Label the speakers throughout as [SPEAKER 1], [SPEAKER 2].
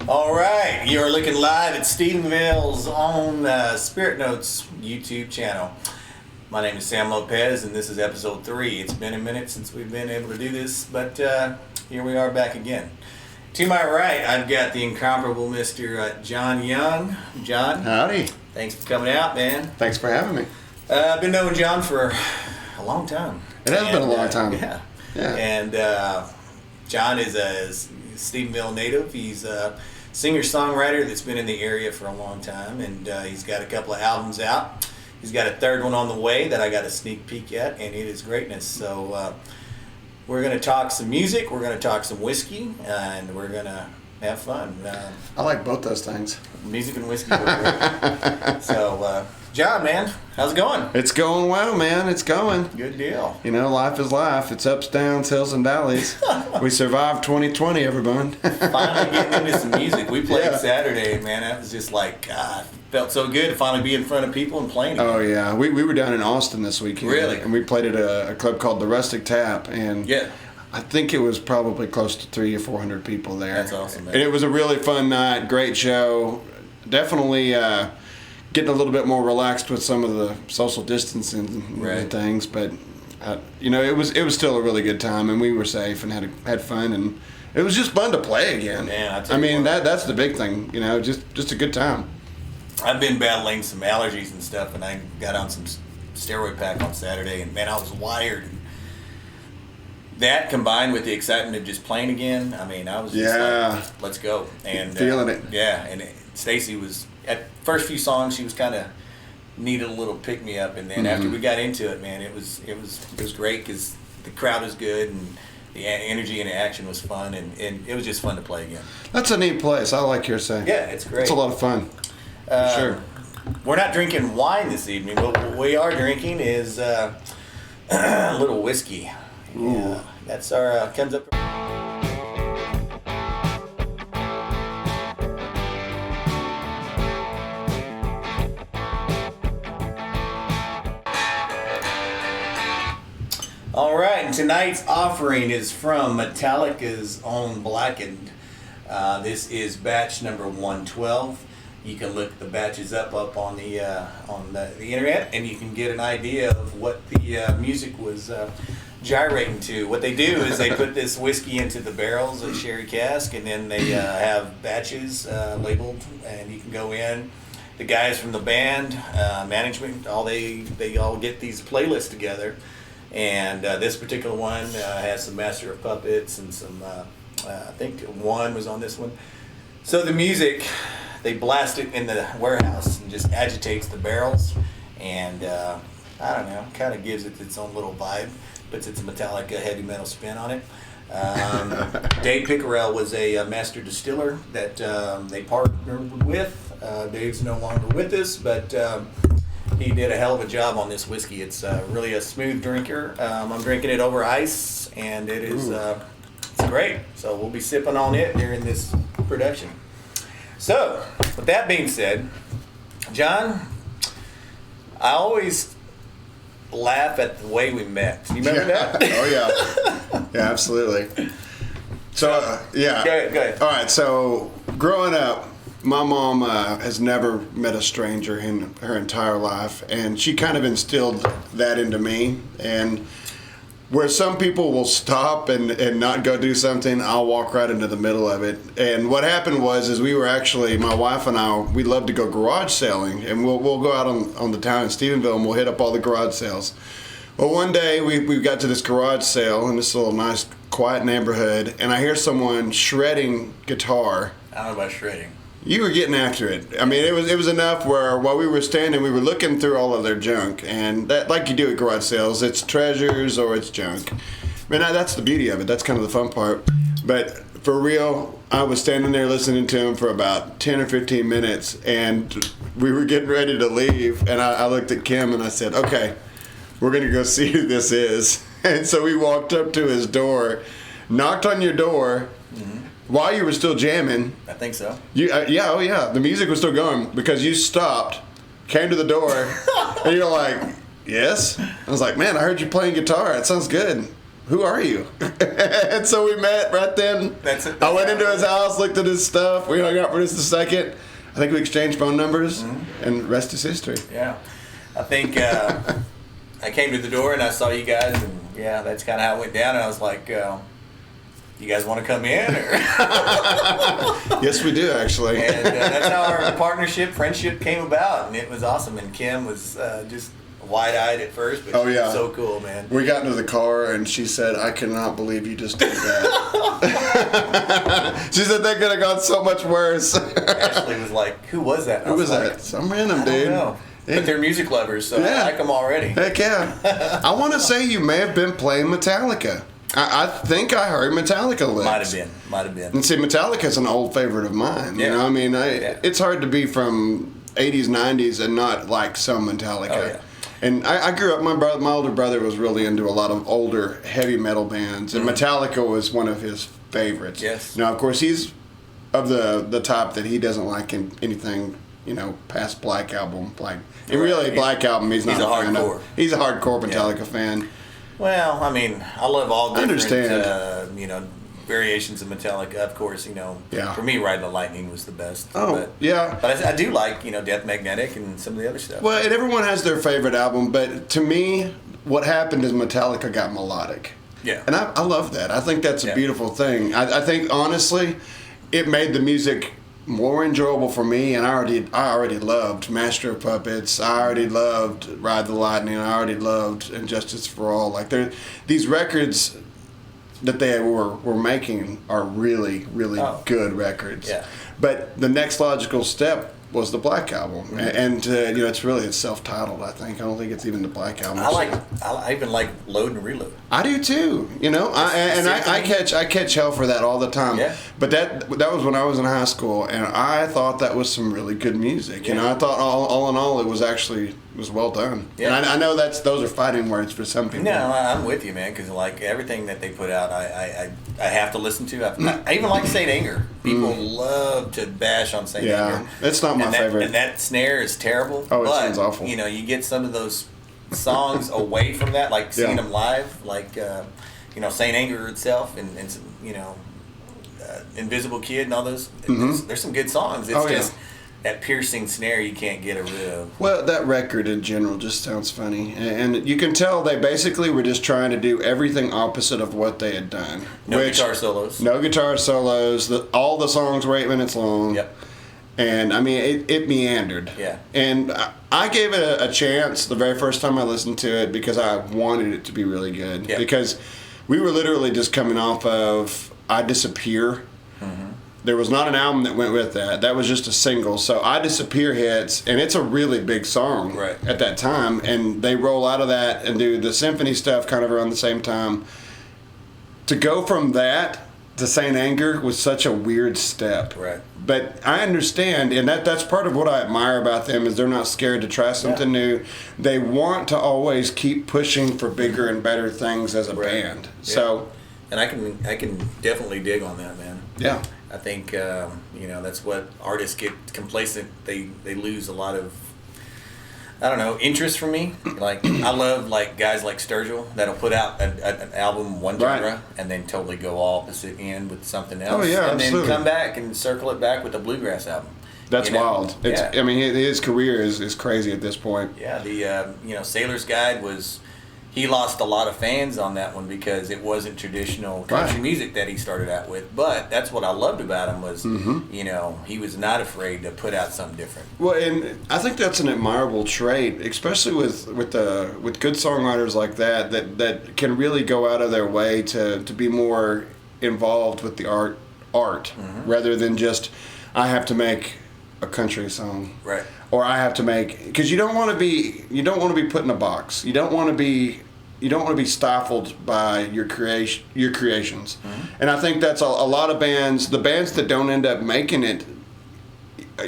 [SPEAKER 1] All right, you're looking live at Stephenville's own Spirit Notes YouTube channel. My name is Sam Lopez, and this is episode 3. It's been a minute since we've been able to do this, but here we are back again. To my right, I've got the incomparable Mr. Jon Young. Jon,
[SPEAKER 2] howdy.
[SPEAKER 1] Thanks for coming out, man.
[SPEAKER 2] Thanks for having me.
[SPEAKER 1] I've been knowing Jon for a long time.
[SPEAKER 2] It has been a long time.
[SPEAKER 1] Yeah. And Jon is a Stephenville native. He's a singer-songwriter that's been in the area for a long time, and he's got a couple of albums out. He's got a third one on the way that I got a sneak peek at, and it is greatness. So we're going to talk some music, we're going to talk some whiskey, and we're going to have fun.
[SPEAKER 2] I like both those things.
[SPEAKER 1] Music and whiskey. So, Jon, man, how's it going?
[SPEAKER 2] It's going well, man. It's going.
[SPEAKER 1] Good deal.
[SPEAKER 2] You know, life is life. It's ups, downs, hills, and valleys. We survived 2020, everyone.
[SPEAKER 1] Finally getting into some music. We played Saturday, man. That was just like, felt so good to finally be in front of people and playing.
[SPEAKER 2] Oh, yeah. We were down in Austin this weekend.
[SPEAKER 1] Really?
[SPEAKER 2] And we played at a club called the Rustic Tap. And I think it was probably close to 300 or 400 people there.
[SPEAKER 1] That's awesome, man.
[SPEAKER 2] And it was a really fun night. Great show. Definitely getting a little bit more relaxed with some of the social distancing and things, but you know, it was still a really good time, and we were safe and had fun, and it was just fun to play again.
[SPEAKER 1] Man,
[SPEAKER 2] I mean that's the big thing, you know, just a good time.
[SPEAKER 1] I've been battling some allergies and stuff, and I got on some steroid pack on Saturday, and man, I was wired. That combined with the excitement of just playing again, I mean, I was just like, let's go. And
[SPEAKER 2] feeling it.
[SPEAKER 1] Yeah, and Stacy was, at first few songs, she was kind of needed a little pick-me-up, and then after we got into it, man, it was great because the crowd was good, and the energy and the action was fun, and it was just fun to play again.
[SPEAKER 2] That's a neat place. I like your saying.
[SPEAKER 1] Yeah, it's great.
[SPEAKER 2] It's a lot of fun. Sure.
[SPEAKER 1] We're not drinking wine this evening, but what we are drinking is a little whiskey. Yeah, that's our comes up. All right, and tonight's offering is from Metallica's own Blackened. This is batch number 112. You can look the batches up on the internet, and you can get an idea of what the music was gyrating to. What they do is they put this whiskey into the barrels, a sherry cask, and then they have batches labeled, and you can go in. The guys from the band, management, they all get these playlists together, and this particular one has some Master of Puppets and some, I think one was on this one. So the music, they blast it in the warehouse and just agitates the barrels, and I don't know, kind of gives it its own little vibe. Puts its Metallica heavy metal spin on it. Dave Pickerell was a master distiller that they partnered with. Dave's no longer with us, but he did a hell of a job on this whiskey. It's really a smooth drinker. I'm drinking it over ice, and it is it's great. So we'll be sipping on it during this production. So, with that being said, Jon, I always laugh at the way we met. You remember that?
[SPEAKER 2] Oh yeah. Yeah, absolutely. So
[SPEAKER 1] Go ahead.
[SPEAKER 2] All right. So growing up, my mom has never met a stranger in her entire life, and she kind of instilled that into me. And where some people will stop and not go do something, I'll walk right into the middle of it. And what happened was we were actually, my wife and I, we love to go garage sailing, and we'll go out on the town in Stephenville, and we'll hit up all the garage sales. Well, one day we got to this garage sale in this little nice quiet neighborhood, and I hear someone shredding guitar.
[SPEAKER 1] I don't know about shredding.
[SPEAKER 2] You were getting after it. I mean, it was enough where while we were standing, we were looking through all of their junk, and that, like you do at garage sales, it's treasures or it's junk. I mean, that's the beauty of it. That's kind of the fun part. But for real, I was standing there listening to him for about 10 or 15 minutes, and we were getting ready to leave, and I looked at Kim and I said, "Okay, we're gonna go see who this is." And so we walked up to his door, knocked on your door. While you were still jamming.
[SPEAKER 1] I think so.
[SPEAKER 2] Yeah. The music was still going because you stopped, came to the door, and you're like, "Yes?" I was like, "Man, I heard you playing guitar. It sounds good." who are you? And so we met right then.
[SPEAKER 1] That's it.
[SPEAKER 2] I went into his house, looked at his stuff. We hung out for just a second. I think we exchanged phone numbers, and the rest is history.
[SPEAKER 1] Yeah. I think I came to the door and I saw you guys, and yeah, that's kind of how it went down. And I was like, you guys want to come in? Or
[SPEAKER 2] Yes, we do, actually.
[SPEAKER 1] and that's how our friendship came about, and it was awesome. And Kim was just wide-eyed at first, but
[SPEAKER 2] Oh,
[SPEAKER 1] she
[SPEAKER 2] yeah.
[SPEAKER 1] was so cool, man.
[SPEAKER 2] We got into the car, and she said, I cannot believe you just did that. She said that could have gone so much worse.
[SPEAKER 1] Ashley was like, who was that? And I
[SPEAKER 2] Who was
[SPEAKER 1] like,
[SPEAKER 2] that? Some random
[SPEAKER 1] I
[SPEAKER 2] dude.
[SPEAKER 1] don't know.
[SPEAKER 2] Yeah.
[SPEAKER 1] But they're music lovers, so
[SPEAKER 2] Yeah.
[SPEAKER 1] I like them already.
[SPEAKER 2] Heck yeah. I want to say you may have been playing Metallica. I think I heard Metallica licks.
[SPEAKER 1] Might have been.
[SPEAKER 2] And see, Metallica's an old favorite of mine.
[SPEAKER 1] Yeah.
[SPEAKER 2] You know, I mean,
[SPEAKER 1] Yeah.
[SPEAKER 2] it's hard to be from 80s, 90s and not like some Metallica.
[SPEAKER 1] Oh, yeah.
[SPEAKER 2] And I grew up, my older brother was really into a lot of older heavy metal bands, and Metallica was one of his favorites.
[SPEAKER 1] Yes.
[SPEAKER 2] Now, of course, he's of the type that he doesn't like anything, past Black Album. Like, really, Black Album, he's not
[SPEAKER 1] a
[SPEAKER 2] fan of.
[SPEAKER 1] hardcore.
[SPEAKER 2] He's a hardcore Metallica fan.
[SPEAKER 1] Well, I mean, I love all different,
[SPEAKER 2] understand.
[SPEAKER 1] variations of Metallica. Of course,
[SPEAKER 2] Yeah.
[SPEAKER 1] for me, Ride the Lightning was the best.
[SPEAKER 2] Oh, yeah.
[SPEAKER 1] But I do like, Death Magnetic and some of the other stuff.
[SPEAKER 2] Well, and everyone has their favorite album, but to me, what happened is Metallica got melodic.
[SPEAKER 1] Yeah.
[SPEAKER 2] And I love that. I think that's a
[SPEAKER 1] Yeah.
[SPEAKER 2] beautiful thing. I think, honestly, it made the music more enjoyable for me, and I already loved Master of Puppets. I already loved Ride the Lightning. I already loved Injustice for All. Like, these records that they were making are really, really good records.
[SPEAKER 1] Yeah.
[SPEAKER 2] But the next logical step was the Black Album, and it's self-titled. I think I don't think it's even the Black Album.
[SPEAKER 1] I even like Load and Reload.
[SPEAKER 2] I do too. I catch hell for that all the time.
[SPEAKER 1] Yeah.
[SPEAKER 2] But that was when I was in high school, and I thought that was some really good music.
[SPEAKER 1] Yeah.
[SPEAKER 2] I thought all in all it was well done.
[SPEAKER 1] Yeah.
[SPEAKER 2] And I know those are fighting words for some people.
[SPEAKER 1] No, I'm with you, man. Because like everything that they put out, I have to listen to. I even like Saint Anger. People love to bash on Saint
[SPEAKER 2] Yeah,
[SPEAKER 1] Anger.
[SPEAKER 2] it's not my favorite.
[SPEAKER 1] And that snare is terrible.
[SPEAKER 2] Oh, it
[SPEAKER 1] but,
[SPEAKER 2] sounds awful.
[SPEAKER 1] You get some of those songs away from that, like seeing them live, like Saint Anger itself, and Invisible Kid and all those. There's some good songs. It's just that piercing snare you can't get rid of.
[SPEAKER 2] Well, that record in general just sounds funny, and you can tell they basically were just trying to do everything opposite of what they had done.
[SPEAKER 1] No guitar solos.
[SPEAKER 2] No guitar solos. All the songs were 8 minutes long.
[SPEAKER 1] Yep.
[SPEAKER 2] And I mean, it meandered.
[SPEAKER 1] Yeah.
[SPEAKER 2] And I gave it a chance the very first time I listened to it because I wanted it to be really good.
[SPEAKER 1] Yeah.
[SPEAKER 2] Because we were literally just coming off of I Disappear. There was not an album that went with that. That was just a single. So I Disappear hits, and it's a really big song at that time. And they roll out of that and do the symphony stuff kind of around the same time. To go from that to Saint Anger was such a weird step.
[SPEAKER 1] Right.
[SPEAKER 2] But I understand, and that's part of what I admire about them is they're not scared to try something new. They want to always keep pushing for bigger and better things as a band.
[SPEAKER 1] Yeah.
[SPEAKER 2] So,
[SPEAKER 1] and I can definitely dig on that, man.
[SPEAKER 2] Yeah.
[SPEAKER 1] I think that's what artists get complacent. They lose a lot of interest from me. Like I love guys like Sturgill that'll put out an album one genre and then totally go all opposite end with something else.
[SPEAKER 2] Oh yeah,
[SPEAKER 1] and
[SPEAKER 2] absolutely.
[SPEAKER 1] then come back and circle it back with a bluegrass album.
[SPEAKER 2] That's wild.
[SPEAKER 1] Yeah.
[SPEAKER 2] I mean, his career is crazy at this point.
[SPEAKER 1] Yeah, the Sailor's Guide he lost a lot of fans on that one because it wasn't traditional country music that he started out with. But that's what I loved about him was, he was not afraid to put out something different.
[SPEAKER 2] Well, and I think that's an admirable trait, especially with good songwriters like that can really go out of their way to be more involved with the art rather than just I have to make a country song,
[SPEAKER 1] right?
[SPEAKER 2] Or I have to make because you don't want to be put in a box. You don't want to be stifled by your creations. And I think that's a lot of bands. The bands that don't end up making it,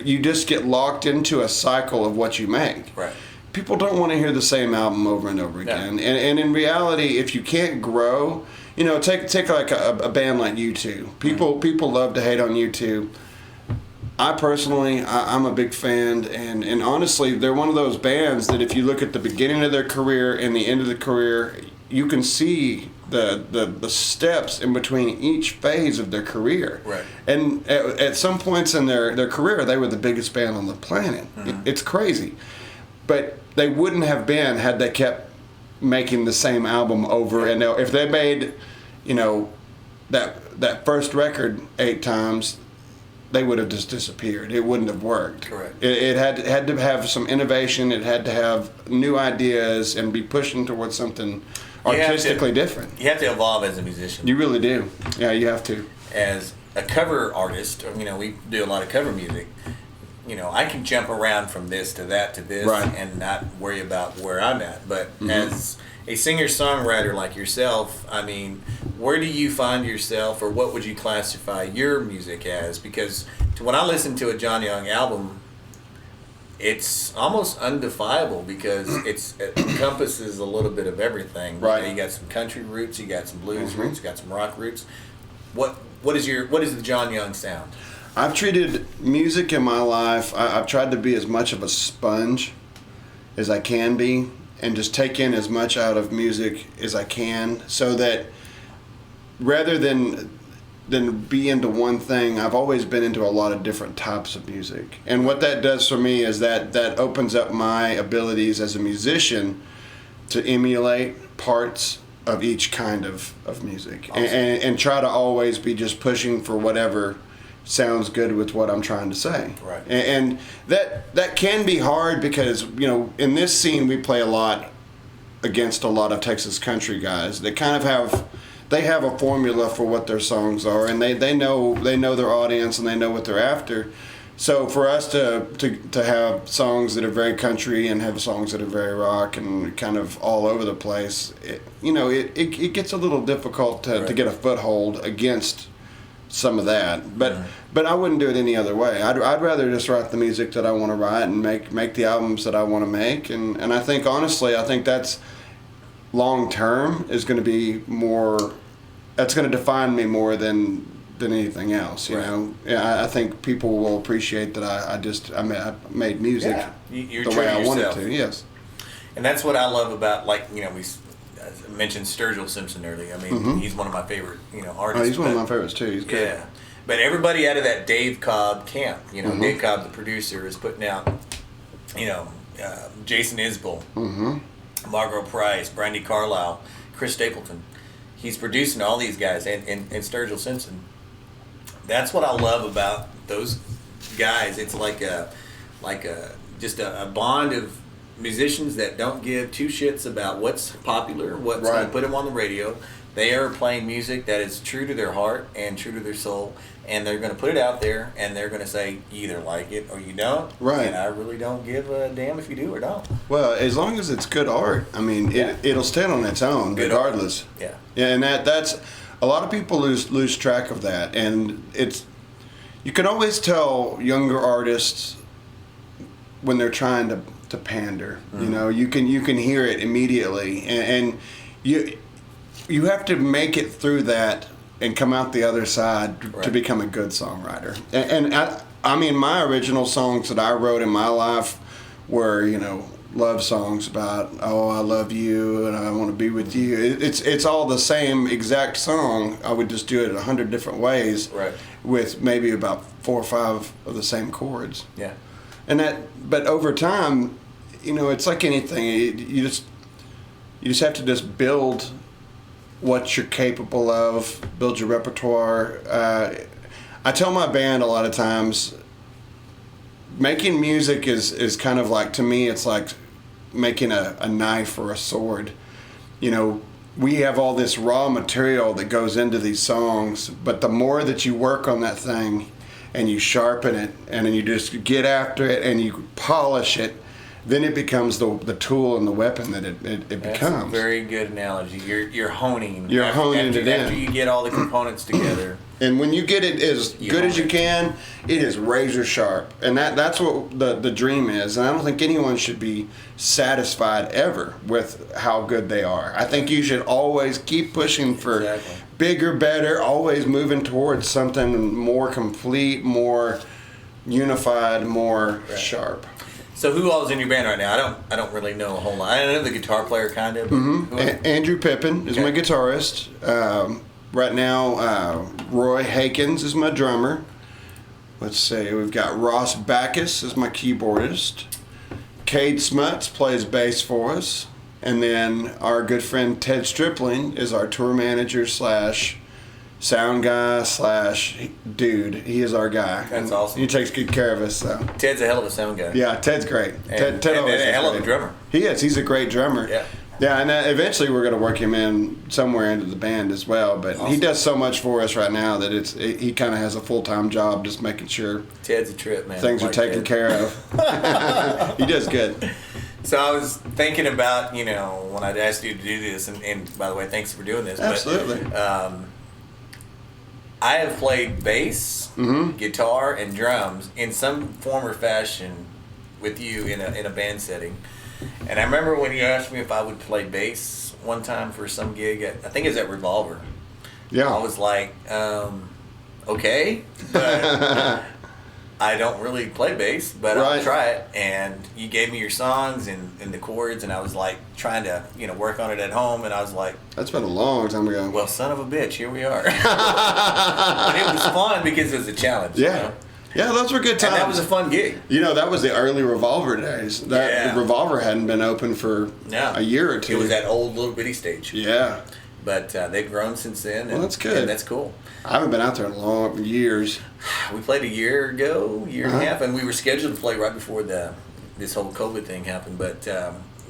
[SPEAKER 2] you just get locked into a cycle of what you make.
[SPEAKER 1] Right.
[SPEAKER 2] People don't want to hear the same album over and over again. And in reality, if you can't grow, take like a band like U2. People love to hate on U2. I personally, I'm a big fan, and honestly, they're one of those bands that if you look at the beginning of their career and the end of the career, you can see the steps in between each phase of their career.
[SPEAKER 1] Right.
[SPEAKER 2] And at some points in their career, they were the biggest band on the planet. It's crazy. But they wouldn't have been had they kept making the same album over. And if they made, that first record 8 times, they would have just disappeared. It wouldn't have worked.
[SPEAKER 1] Correct.
[SPEAKER 2] It had to have some innovation. It had to have new ideas and be pushing towards something artistically different.
[SPEAKER 1] You have to evolve as a musician.
[SPEAKER 2] You really do. Yeah, you have to.
[SPEAKER 1] As a cover artist, we do a lot of cover music. I can jump around from this to that to this and not worry about where I'm at. But as a singer-songwriter like yourself, where do you find yourself, or what would you classify your music as? Because when I listen to a Jon Young album, it's almost undefinable because it encompasses a little bit of everything.
[SPEAKER 2] Right.
[SPEAKER 1] You got some country roots, you got some blues roots, you got some rock roots. What is the Jon Young sound?
[SPEAKER 2] I've treated music in my life, I've tried to be as much of a sponge as I can be and just take in as much out of music as I can, so that rather than be into one thing, I've always been into a lot of different types of music. And what that does for me is that opens up my abilities as a musician to emulate parts of each kind of music. Awesome. And try to always be just pushing for whatever sounds good with what I'm trying to say.
[SPEAKER 1] Right.
[SPEAKER 2] And that can be hard because, in this scene we play a lot against a lot of Texas country guys that kind of have a formula for what their songs are, and they know their audience and they know what they're after. So for us to have songs that are very country and have songs that are very rock and kind of all over the place, it gets a little difficult to get a foothold against some of that. But I wouldn't do it any other way. I'd rather just write the music that I want to write and make the albums that I want to make. And I think, honestly, that's long term is going to be more, that's going to define me more than anything else, Yeah, I think people will appreciate that I made music
[SPEAKER 1] you're
[SPEAKER 2] the
[SPEAKER 1] true
[SPEAKER 2] way
[SPEAKER 1] to
[SPEAKER 2] I
[SPEAKER 1] yourself.
[SPEAKER 2] wanted to, yes.
[SPEAKER 1] And that's what I love about, we mentioned Sturgill Simpson earlier. He's one of my favorite, artists.
[SPEAKER 2] Oh, he's one of my favorites too. He's good.
[SPEAKER 1] Yeah. But everybody out of that Dave Cobb camp, Dave Cobb, the producer, is putting out, Jason Isbell, Margot Price, Brandy Carlisle, Chris Stapleton. He's producing all these guys, and Sturgill Simpson. That's what I love about those guys. It's like a bond of musicians that don't give two shits about what's popular, what's going to put them on the radio. They are playing music that is true to their heart and true to their soul, and they're going to put it out there, and they're going to say you either like it or you don't. Right. And I really don't give a damn if you do or don't.
[SPEAKER 2] Well, as long as it's good art, it'll stand on its own good regardless.
[SPEAKER 1] Art. Yeah.
[SPEAKER 2] Yeah, and that's a lot of people lose track of that, and you can always tell younger artists when they're trying to pander. You can hear it immediately, and you have to make it through that and come out the other side to become a good songwriter. And my original songs that I wrote in my life were love songs about, oh, I love you and I want to be with you. It's all the same exact song. I would just do it 100 different ways, with maybe about 4 or 5 of the same chords.
[SPEAKER 1] Yeah.
[SPEAKER 2] But over time, it's like anything. You just have to just build what you're capable of, build your repertoire. I tell my band a lot of times, making music is kind of like, to me, it's like making a knife or a sword. We have all this raw material that goes into these songs, but the more that you work on that thing and you sharpen it and then you just get after it and you polish it, then it becomes the tool and the weapon that it becomes.
[SPEAKER 1] That's a very good analogy. You're honing.
[SPEAKER 2] You're honing it in.
[SPEAKER 1] After you get all the components together.
[SPEAKER 2] And when you get it as good as you can, it is razor sharp. And that's what the dream is. And I don't think anyone should be satisfied ever with how good they are. I think you should always keep pushing for bigger, better, always moving towards something more complete, more unified, more sharp.
[SPEAKER 1] So who all is in your band right now? I don't really know a whole lot. I know the guitar player kind of.
[SPEAKER 2] Andrew Pippin is my guitarist. Right now, Roy Hakens is my drummer. Let's see, we've got Ross Backus as my keyboardist. Cade Smuts plays bass for us. And then our good friend Ted Stripling is our tour manager / sound guy / dude. He is our guy.
[SPEAKER 1] That's awesome.
[SPEAKER 2] He takes good care of us. So.
[SPEAKER 1] Ted's a hell of a sound guy.
[SPEAKER 2] Yeah, Ted's great.
[SPEAKER 1] And
[SPEAKER 2] Ted always
[SPEAKER 1] a
[SPEAKER 2] is
[SPEAKER 1] hell of a
[SPEAKER 2] great.
[SPEAKER 1] drummer.
[SPEAKER 2] He is. He's a great drummer.
[SPEAKER 1] Yeah.
[SPEAKER 2] Yeah, and eventually we're going to work him in somewhere into the band as well. But
[SPEAKER 1] Awesome.
[SPEAKER 2] he does so much for us right now that he kind of has a full-time job just making sure
[SPEAKER 1] Ted's a trip, man.
[SPEAKER 2] things are taken care of. He does good.
[SPEAKER 1] So I was thinking about, when I'd asked you to do this, and by the way, thanks for doing this.
[SPEAKER 2] Absolutely.
[SPEAKER 1] But, I have played bass, guitar, and drums in some form or fashion with you in a band setting. And I remember when you asked me if I would play bass one time for some gig, I think it was at Revolver.
[SPEAKER 2] Yeah.
[SPEAKER 1] I was like, okay, but I don't really play bass, but I'll
[SPEAKER 2] Right.
[SPEAKER 1] try it. And you gave me your songs and the chords, and I was like trying to, work on it at home, and I was like,
[SPEAKER 2] That's been a long time ago.
[SPEAKER 1] well, son of a bitch, here we are. But it was fun because it was a challenge.
[SPEAKER 2] Yeah. Yeah, those were good times.
[SPEAKER 1] And that was a fun gig.
[SPEAKER 2] That was the early Revolver days. The Revolver hadn't been open for a year or two.
[SPEAKER 1] It was that old little bitty stage.
[SPEAKER 2] Yeah.
[SPEAKER 1] But they've grown since then.
[SPEAKER 2] Well, that's good.
[SPEAKER 1] And that's cool.
[SPEAKER 2] I haven't been out there in years.
[SPEAKER 1] We played a year ago, year and a half, and we were scheduled to play right before this whole COVID thing happened. But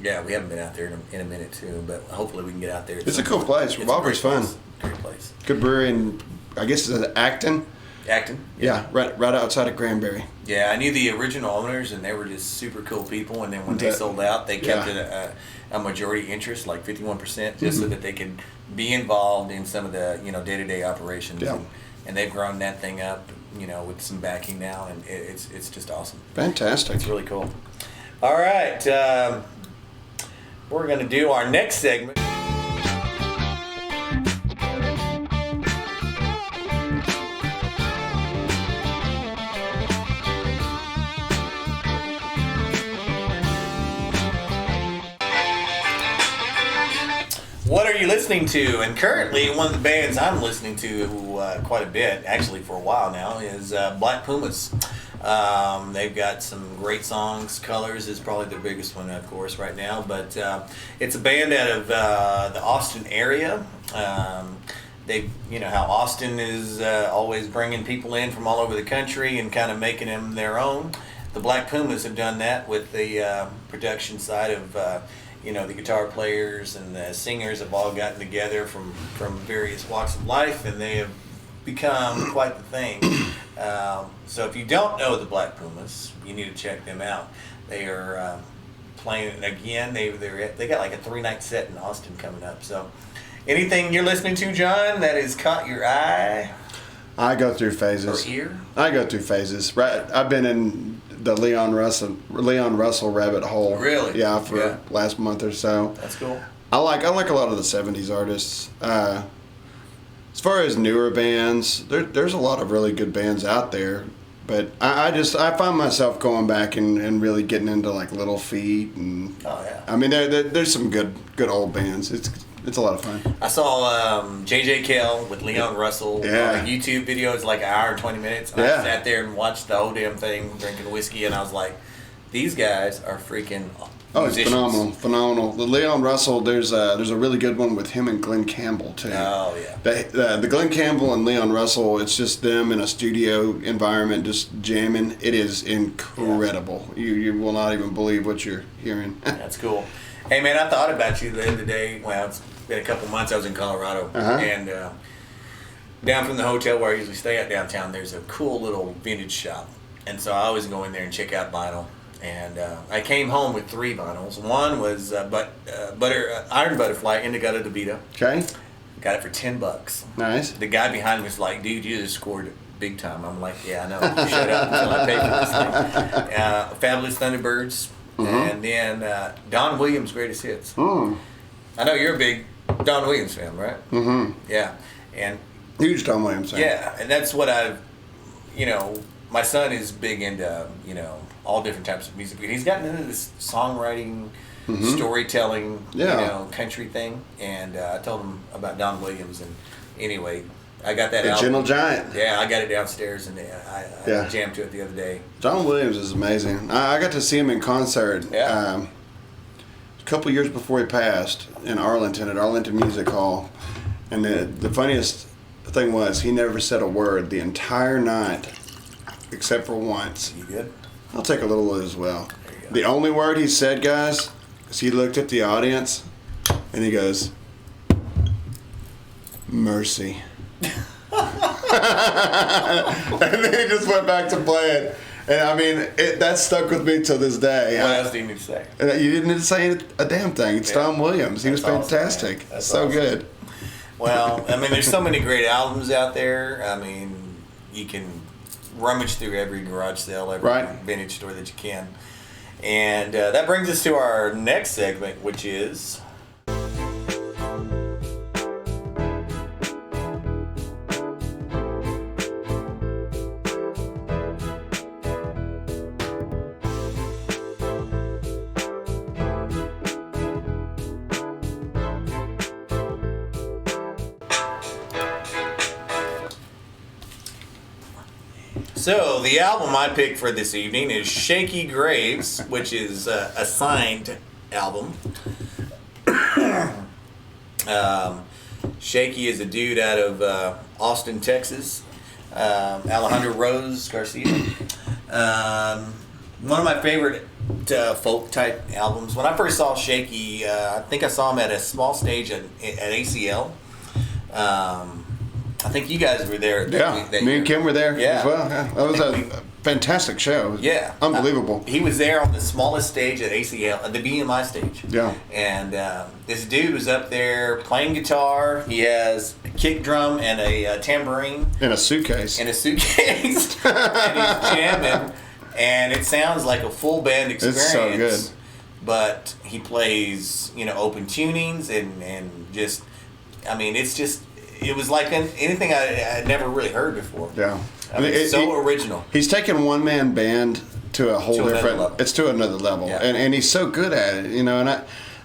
[SPEAKER 1] we haven't been out there in a minute too. But hopefully we can get out there.
[SPEAKER 2] It's a cool place. Revolver's fun.
[SPEAKER 1] Great place.
[SPEAKER 2] Good brewery in, I guess it's Acton.
[SPEAKER 1] Acton.
[SPEAKER 2] Yeah, right outside of Granbury.
[SPEAKER 1] Yeah, I knew the original owners, and they were just super cool people. And then when they sold out, they kept it a majority interest, like 51%, just so that they could be involved in some of the day-to-day operations.
[SPEAKER 2] Yeah.
[SPEAKER 1] And they've grown that thing up, with some backing now, and it's just awesome.
[SPEAKER 2] Fantastic.
[SPEAKER 1] It's really cool. All right, we're going to do our next segment. What are you listening to? And currently, one of the bands I'm listening to quite a bit, actually for a while now, is Black Pumas. They've got some great songs. Colors is probably their biggest one, of course, right now. But it's a band out of the Austin area. They, how Austin is always bringing people in from all over the country and kind of making them their own. The Black Pumas have done that with the production side of the guitar players and the singers have all gotten together from various walks of life, and they have become quite the thing. So if you don't know the Black Pumas, you need to check them out. They are playing again. They got like a 3-night set in Austin coming up. So anything you're listening to, John, that has caught your eye?
[SPEAKER 2] I go through phases.
[SPEAKER 1] Or ear?
[SPEAKER 2] I go through phases. Right, I've been in the Leon Russell rabbit hole.
[SPEAKER 1] Really?
[SPEAKER 2] Yeah, for last month or so.
[SPEAKER 1] That's cool.
[SPEAKER 2] I like a lot of the '70s artists. As far as newer bands, there's a lot of really good bands out there. But I find myself going back and really getting into like Little Feat and.
[SPEAKER 1] Oh yeah.
[SPEAKER 2] I mean, there's some good old bands. It's a lot of fun.
[SPEAKER 1] I saw J.J. Kell with Leon Russell on a YouTube video. It's like an hour and 20 minutes. And I sat there and watched the whole damn thing, drinking whiskey, and I was like, these guys are freaking musicians.
[SPEAKER 2] It's phenomenal. The Leon Russell, there's a really good one with him and Glenn Campbell too.
[SPEAKER 1] Oh yeah.
[SPEAKER 2] The Glenn Campbell and Leon Russell, it's just them in a studio environment just jamming. It is incredible. Yeah. You will not even believe what you're hearing.
[SPEAKER 1] That's cool. Hey man, I thought about you the other day. Well, it's been a couple months. I was in Colorado, and down from the hotel where I usually stay at downtown, there's a cool little vintage shop, and so I always go in there and check out vinyl. And I came home with 3 vinyls. One was Iron Butterfly, Indigata DeVita.
[SPEAKER 2] Okay.
[SPEAKER 1] Got it for $10.
[SPEAKER 2] Nice.
[SPEAKER 1] The guy behind me was like, "Dude, you just scored big time." I'm like, "Yeah, I know. Shut up until I pay for this thing." Fabulous Thunderbirds. And then Don Williams' Greatest Hits. I know you're a big Don Williams fan, right? Yeah. And
[SPEAKER 2] huge Don Williams fan.
[SPEAKER 1] yeah, and that's what I've, my son is big into, all different types of music. He's gotten into this songwriting, storytelling, country thing. And I told him about Don Williams. And anyway, I got that
[SPEAKER 2] The
[SPEAKER 1] album.
[SPEAKER 2] Gentle Giant.
[SPEAKER 1] Yeah, I got it downstairs, and I jammed to it the other day.
[SPEAKER 2] John Williams is amazing. I got to see him in concert a couple years before he passed in Arlington, at Arlington Music Hall. And the funniest thing was he never said a word the entire night, except for once.
[SPEAKER 1] You good?
[SPEAKER 2] I'll take a little as well. The only word he said, guys, is he looked at the audience and he goes, "Mercy." And then he just went back to playing. And I mean, that stuck with me till this day.
[SPEAKER 1] What else do you need to say?
[SPEAKER 2] You didn't need to say a damn thing. It's Don Williams. He was fantastic.
[SPEAKER 1] Awesome, That's
[SPEAKER 2] so
[SPEAKER 1] awesome.
[SPEAKER 2] Good.
[SPEAKER 1] Well, I mean, there's so many great albums out there. I mean, you can rummage through every garage sale, every vintage store that you can. And that brings us to our next segment, which is... So, the album I picked for this evening is Shaky Graves, which is a signed album. Shaky is a dude out of Austin, Texas. Alejandro Rose Garcia. One of my favorite folk type albums. When I first saw Shaky, I think I saw him at a small stage at ACL. I think you guys were there.
[SPEAKER 2] Me and Kim were there as well. Yeah. That was a fantastic show.
[SPEAKER 1] Yeah.
[SPEAKER 2] Unbelievable.
[SPEAKER 1] He was there on the smallest stage at ACL, at the BMI stage.
[SPEAKER 2] Yeah.
[SPEAKER 1] And this dude was up there playing guitar. He has a kick drum and a tambourine.
[SPEAKER 2] In a suitcase.
[SPEAKER 1] And he's jamming. And it sounds like a full band experience.
[SPEAKER 2] It's so good.
[SPEAKER 1] But he plays, open tunings and just, I mean, it's just... It was like anything I never really heard before.
[SPEAKER 2] Yeah.
[SPEAKER 1] I mean, it's so original.
[SPEAKER 2] He's taken one-man band to a whole different... It's to another level.
[SPEAKER 1] Yeah.
[SPEAKER 2] And he's so good at it, and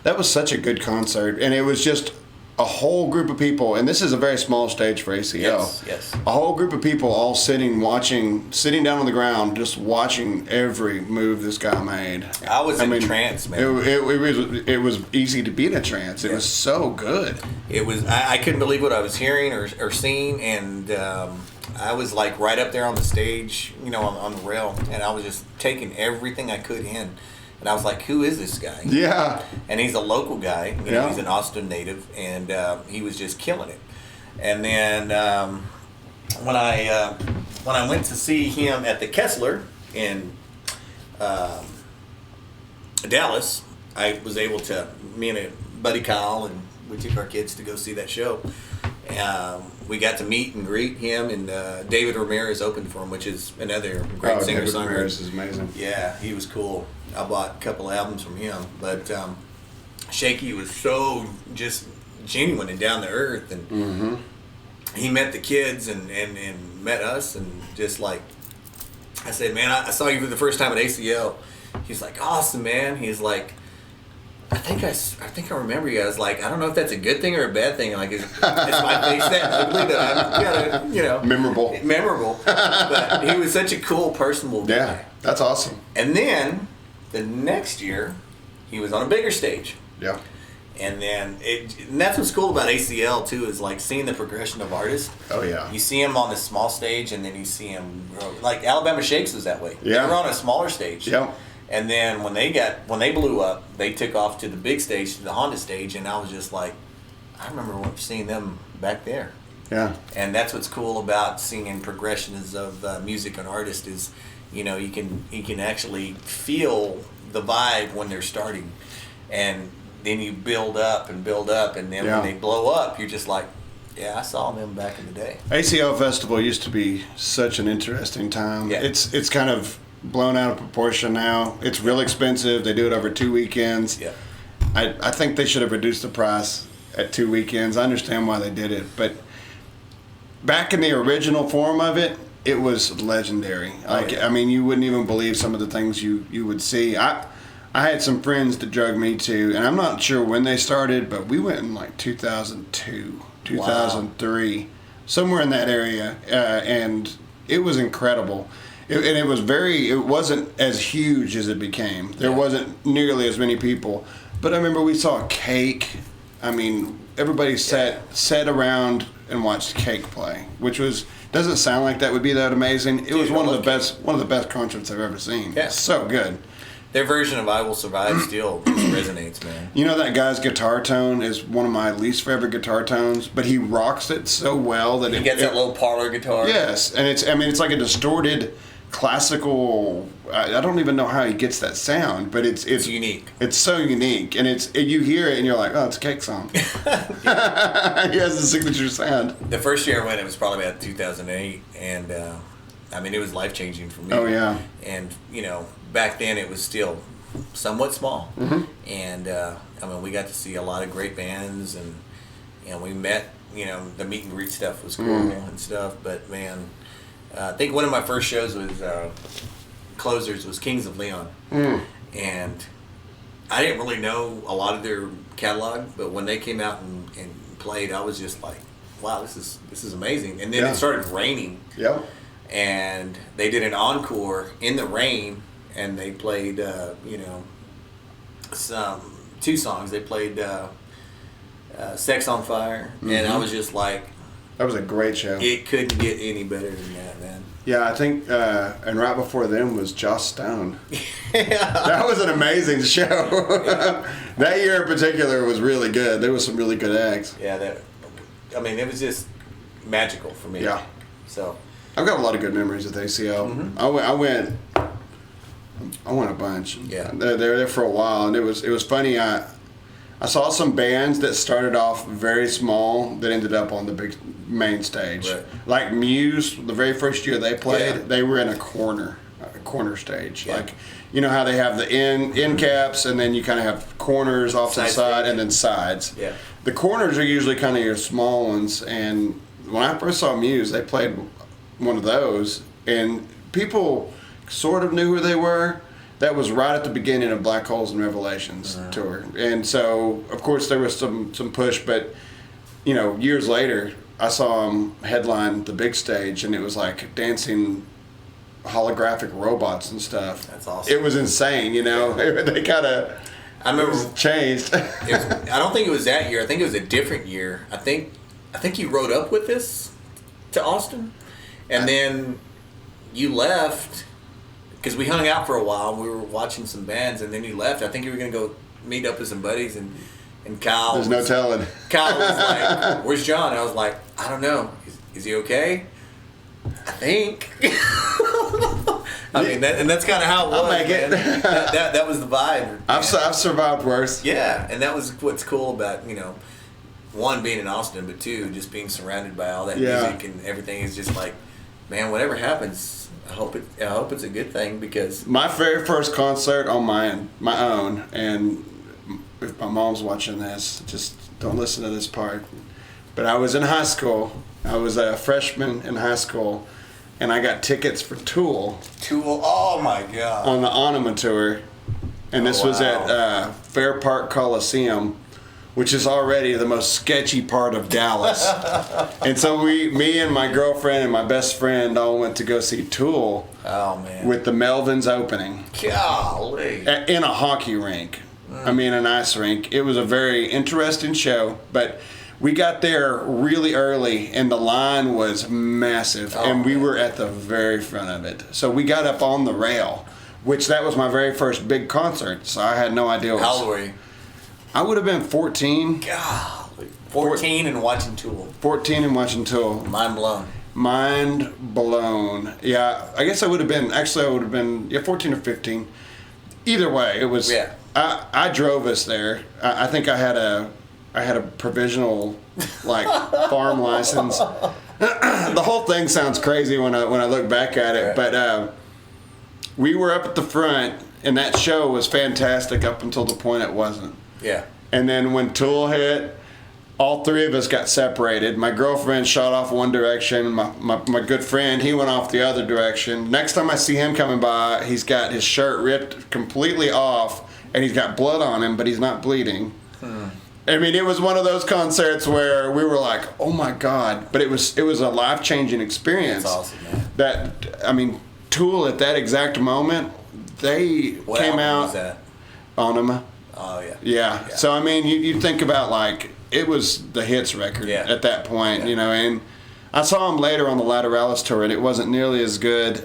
[SPEAKER 2] that was such a good concert. And it was just a whole group of people, and this is a very small stage for ACL.
[SPEAKER 1] Yes.
[SPEAKER 2] A whole group of people all sitting down on the ground, just watching every move this guy made.
[SPEAKER 1] I was in a trance, man.
[SPEAKER 2] It was easy to be in a trance. It was so good.
[SPEAKER 1] It was. I couldn't believe what I was hearing or seeing, and I was like right up there on the stage, on the rail, and I was just taking everything I could in. And I was like, who is this guy?
[SPEAKER 2] Yeah.
[SPEAKER 1] And he's a local guy. He's an Austin native, and he was just killing it. And then when I went to see him at the Kessler in Dallas, I was able to, me and a buddy Kyle, and we took our kids to go see that show. We got to meet and greet him, and David Ramirez opened for him, which is another great singer-songwriter.
[SPEAKER 2] David Ramirez is amazing.
[SPEAKER 1] Yeah, he was cool. I bought a couple of albums from him, but Shaky was so just genuine and down to earth, and he met the kids and met us, and just like I said, man, I saw you for the first time at ACL. He's like, awesome, man. He's like, I think I remember you. I was like, I don't know if that's a good thing or a bad thing. Like, it's my face that ugly that I'm, memorable. But he was such a cool, personable guy.
[SPEAKER 2] Yeah, that's awesome.
[SPEAKER 1] And then the next year, he was on a bigger stage.
[SPEAKER 2] Yeah.
[SPEAKER 1] And then and that's what's cool about ACL too, is like seeing the progression of artists.
[SPEAKER 2] Oh yeah.
[SPEAKER 1] You see him on this small stage, and then you see him grow. Like Alabama Shakes was that way.
[SPEAKER 2] Yeah.
[SPEAKER 1] They were on a smaller stage.
[SPEAKER 2] Yeah.
[SPEAKER 1] And then when they blew up, they took off to the big stage, to the Honda stage, and I was just like, I remember seeing them back there.
[SPEAKER 2] Yeah.
[SPEAKER 1] And that's what's cool about seeing progressions of music and artists is, you can actually feel the vibe when they're starting, and then you build up, and then when they blow up, you're just like, yeah, I saw them back in the day.
[SPEAKER 2] ACL Festival used to be such an interesting time.
[SPEAKER 1] Yeah.
[SPEAKER 2] It's kind of blown out of proportion now. It's real expensive. They do it over 2 weekends.
[SPEAKER 1] Yeah.
[SPEAKER 2] I think they should have reduced the price at 2 weekends. I understand why they did it, but back in the original form of it, it was legendary. Like,
[SPEAKER 1] yeah.
[SPEAKER 2] I mean, you wouldn't even believe some of the things you would see. I had some friends that drug me to, and I'm not sure when they started, but we went in like 2002, 2003, wow. Somewhere in that area, and it was incredible. It wasn't as huge as it became. There wasn't nearly as many people. But I remember we saw Cake. I mean, everybody sat around and watched Cake play, which doesn't sound like that would be that amazing. It was one of the best concerts I've ever seen.
[SPEAKER 1] Yeah.
[SPEAKER 2] So good.
[SPEAKER 1] Their version of "I Will Survive" still resonates, man.
[SPEAKER 2] You know, that guy's guitar tone is one of my least favorite guitar tones, but he rocks it so well that
[SPEAKER 1] he gets that little parlor guitar.
[SPEAKER 2] Yes, and it's like a distorted classical. I don't even know how he gets that sound, but it's
[SPEAKER 1] unique.
[SPEAKER 2] It's so unique, and you hear it and you're like, oh, it's a Cake song. He has the signature sound.
[SPEAKER 1] The first year I went, it was probably about 2008, and I mean, it was life changing for me.
[SPEAKER 2] Oh yeah.
[SPEAKER 1] And back then it was still somewhat small, and I mean, we got to see a lot of great bands, and we met. The meet and greet stuff was cool and stuff, but man. I think one of my first shows was closers was Kings of Leon, and I didn't really know a lot of their catalog, but when they came out and played, I was just like, wow, this is amazing. And then it started raining, and they did an encore in the rain, and they played two songs. They played Sex on Fire, and I was just like,
[SPEAKER 2] that was a great show.
[SPEAKER 1] It couldn't get any better than that, man.
[SPEAKER 2] Yeah, I think, and right before them was Joss Stone. That was an amazing show. That year in particular was really good. There was some really good acts.
[SPEAKER 1] Yeah, it was just magical for me.
[SPEAKER 2] Yeah.
[SPEAKER 1] So
[SPEAKER 2] I've got a lot of good memories with ACL. I went a bunch.
[SPEAKER 1] Yeah.
[SPEAKER 2] They were there for a while, and it was funny. I saw some bands that started off very small that ended up on the big main stage.
[SPEAKER 1] Right.
[SPEAKER 2] Like Muse, the very first year they played, they were in a corner stage.
[SPEAKER 1] Yeah.
[SPEAKER 2] Like, you know how they have the end caps, and then you kind of have corners off to the side, and then sides.
[SPEAKER 1] Yeah.
[SPEAKER 2] The corners are usually kind of your small ones, and when I first saw Muse, they played one of those, and people sort of knew who they were. That was right at the beginning of Black Holes and Revelations tour. And so, of course, there was some push, but, years later, I saw them headline the big stage, and it was like dancing holographic robots and stuff.
[SPEAKER 1] That's awesome.
[SPEAKER 2] It was insane, They kind of...
[SPEAKER 1] I remember
[SPEAKER 2] changed.
[SPEAKER 1] I don't think it was that year. I think it was a different year. I think you rode up with this to Austin, and then you left... Because we hung out for a while, and we were watching some bands, and then you left. I think you were going to go meet up with some buddies, and Kyle...
[SPEAKER 2] There's no telling.
[SPEAKER 1] Kyle was like, where's John? And I was like, I don't know. Is he okay? I think. I mean, that's kind of how it was.
[SPEAKER 2] I'll make it.
[SPEAKER 1] That was the vibe.
[SPEAKER 2] I've survived worse.
[SPEAKER 1] Yeah, and that was what's cool about, one, being in Austin, but two, just being surrounded by all that music and everything is just like, man, whatever happens... I hope it's a good thing, because
[SPEAKER 2] my very first concert on my own, and if my mom's watching this, just don't listen to this part. But I was in high school. I was a freshman in high school, and I got tickets for Tool.
[SPEAKER 1] Tool, oh my God!
[SPEAKER 2] On the Anima tour, and this was at Fair Park Coliseum, which is already the most sketchy part of Dallas. And so me and my girlfriend and my best friend all went to go see Tool.
[SPEAKER 1] Oh, man.
[SPEAKER 2] With the Melvins opening.
[SPEAKER 1] Golly.
[SPEAKER 2] In a hockey rink. I mean, an ice rink. It was a very interesting show, but we got there really early, and the line was massive, and we were at the very front of it. So we got up on the rail, which that was my very first big concert, so I had no idea.
[SPEAKER 1] How old were you?
[SPEAKER 2] I would have been 14.
[SPEAKER 1] Golly. 14 and watching Tool.
[SPEAKER 2] 14 and watching Tool.
[SPEAKER 1] Mind blown.
[SPEAKER 2] Mind blown. Yeah, I guess I would have been, 14 or 15. Either way, it was, I drove us there. I think I had a provisional, farm license. The whole thing sounds crazy when I look back at it, but we were up at the front, and that show was fantastic up until the point it wasn't.
[SPEAKER 1] Yeah.
[SPEAKER 2] And then when Tool hit, all three of us got separated. My girlfriend shot off one direction. My good friend, he went off the other direction. Next time I see him coming by, he's got his shirt ripped completely off, and he's got blood on him, but he's not bleeding. I mean, it was one of those concerts where we were like, "Oh my God!" But it was a life-changing experience.
[SPEAKER 1] That's awesome, man.
[SPEAKER 2] That, I mean, Tool at that exact moment, they
[SPEAKER 1] What
[SPEAKER 2] came
[SPEAKER 1] album
[SPEAKER 2] out
[SPEAKER 1] was that?
[SPEAKER 2] on them.
[SPEAKER 1] Oh yeah.
[SPEAKER 2] Yeah. So I mean, you think about, like, it was the hits record at that point, you know. And I saw him later on the Lateralis tour, and it wasn't nearly as good.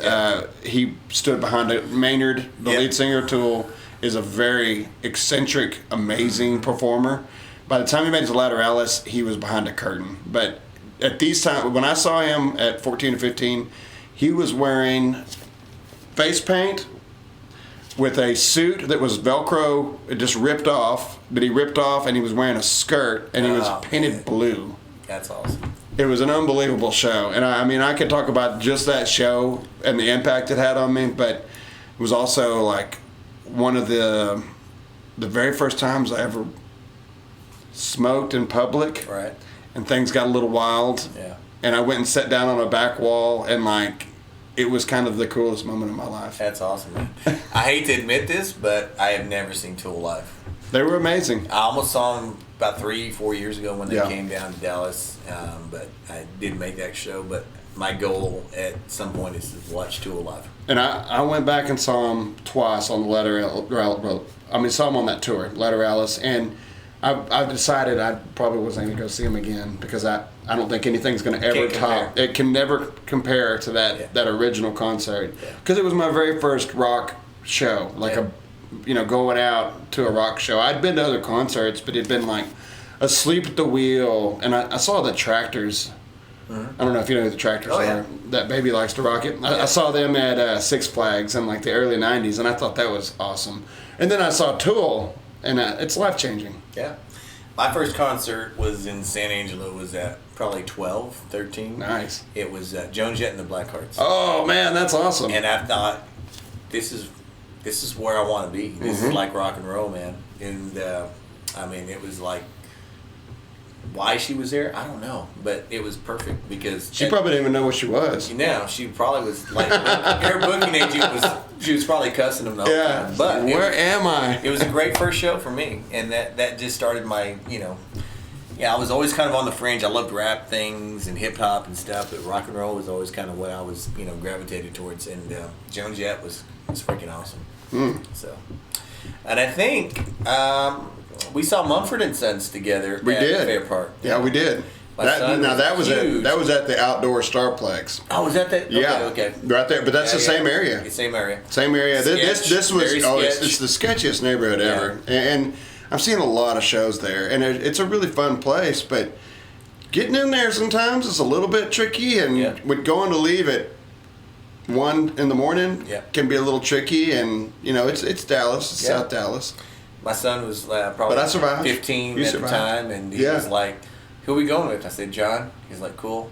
[SPEAKER 2] He stood behind it. Maynard, the lead singer of Tool, is a very eccentric, amazing performer. By the time he made it to Lateralis, he was behind a curtain. But at these times, when I saw him at 14 or 15, he was wearing face paint with a suit that was Velcro, it just ripped off, and he was wearing a skirt, and he was painted blue.
[SPEAKER 1] That's awesome.
[SPEAKER 2] It was an unbelievable show. And I mean, I could talk about just that show and the impact it had on me, but it was also like one of the very first times I ever smoked in public.
[SPEAKER 1] Right.
[SPEAKER 2] And things got a little wild.
[SPEAKER 1] Yeah.
[SPEAKER 2] And I went and sat down on a back wall, and like, it was kind of the coolest moment of my life.
[SPEAKER 1] That's awesome, man. I hate to admit this, but I have never seen Tool live.
[SPEAKER 2] They were amazing.
[SPEAKER 1] I almost saw them about 3-4 years ago when they came down to Dallas, but I didn't make that show. But my goal at some point is to watch Tool live.
[SPEAKER 2] And I went back and saw them twice on the saw them on that tour, Lateralis, and I've decided I probably wasn't going to go see them again because I don't think anything's going to ever top. It can never compare to that original concert because it was my very first rock show, going out to a rock show. I'd been to other concerts, but it'd been like Asleep at the Wheel, and I saw the Tractors. I don't know if you know who the Tractors are. That Baby Likes to Rock It. I saw them at Six Flags in like the early 90s, and I thought that was awesome. And then I saw Tool, and it's life-changing.
[SPEAKER 1] Yeah. My first concert was in San Angelo. It was at probably 12, 13.
[SPEAKER 2] Nice.
[SPEAKER 1] It was Joan Jett and the Blackhearts.
[SPEAKER 2] Oh, man, that's awesome.
[SPEAKER 1] And I thought, this is where I want to be. This is like rock and roll, man. And, I mean, it was like, why she was there, I don't know, but it was perfect because
[SPEAKER 2] she probably didn't even know what she was.
[SPEAKER 1] No, she probably was like her booking agent she was probably cussing them the whole time. But
[SPEAKER 2] where am I?
[SPEAKER 1] It was a great first show for me, and that just started my I was always kind of on the fringe. I loved rap things and hip hop and stuff, but rock and roll was always kind of what I was gravitated towards. And Joan Jett was freaking awesome. So, and I think. We saw Mumford and Sons together
[SPEAKER 2] we
[SPEAKER 1] at
[SPEAKER 2] did.
[SPEAKER 1] Fair Park.
[SPEAKER 2] Yeah, we did. That was at the outdoor Starplex.
[SPEAKER 1] Oh, was that the? Okay.
[SPEAKER 2] Right there. But that's the same area.
[SPEAKER 1] The same area.
[SPEAKER 2] Same area. This was it's the sketchiest neighborhood ever. And I've seen a lot of shows there, and it's a really fun place. But getting in there sometimes is a little bit tricky, and with going to leave at 1 in the morning can be a little tricky. And it's Dallas, it's South Dallas.
[SPEAKER 1] My son was probably 15 at the time, and he was like, "Who are we going with?" I said, "John." He's like, "Cool."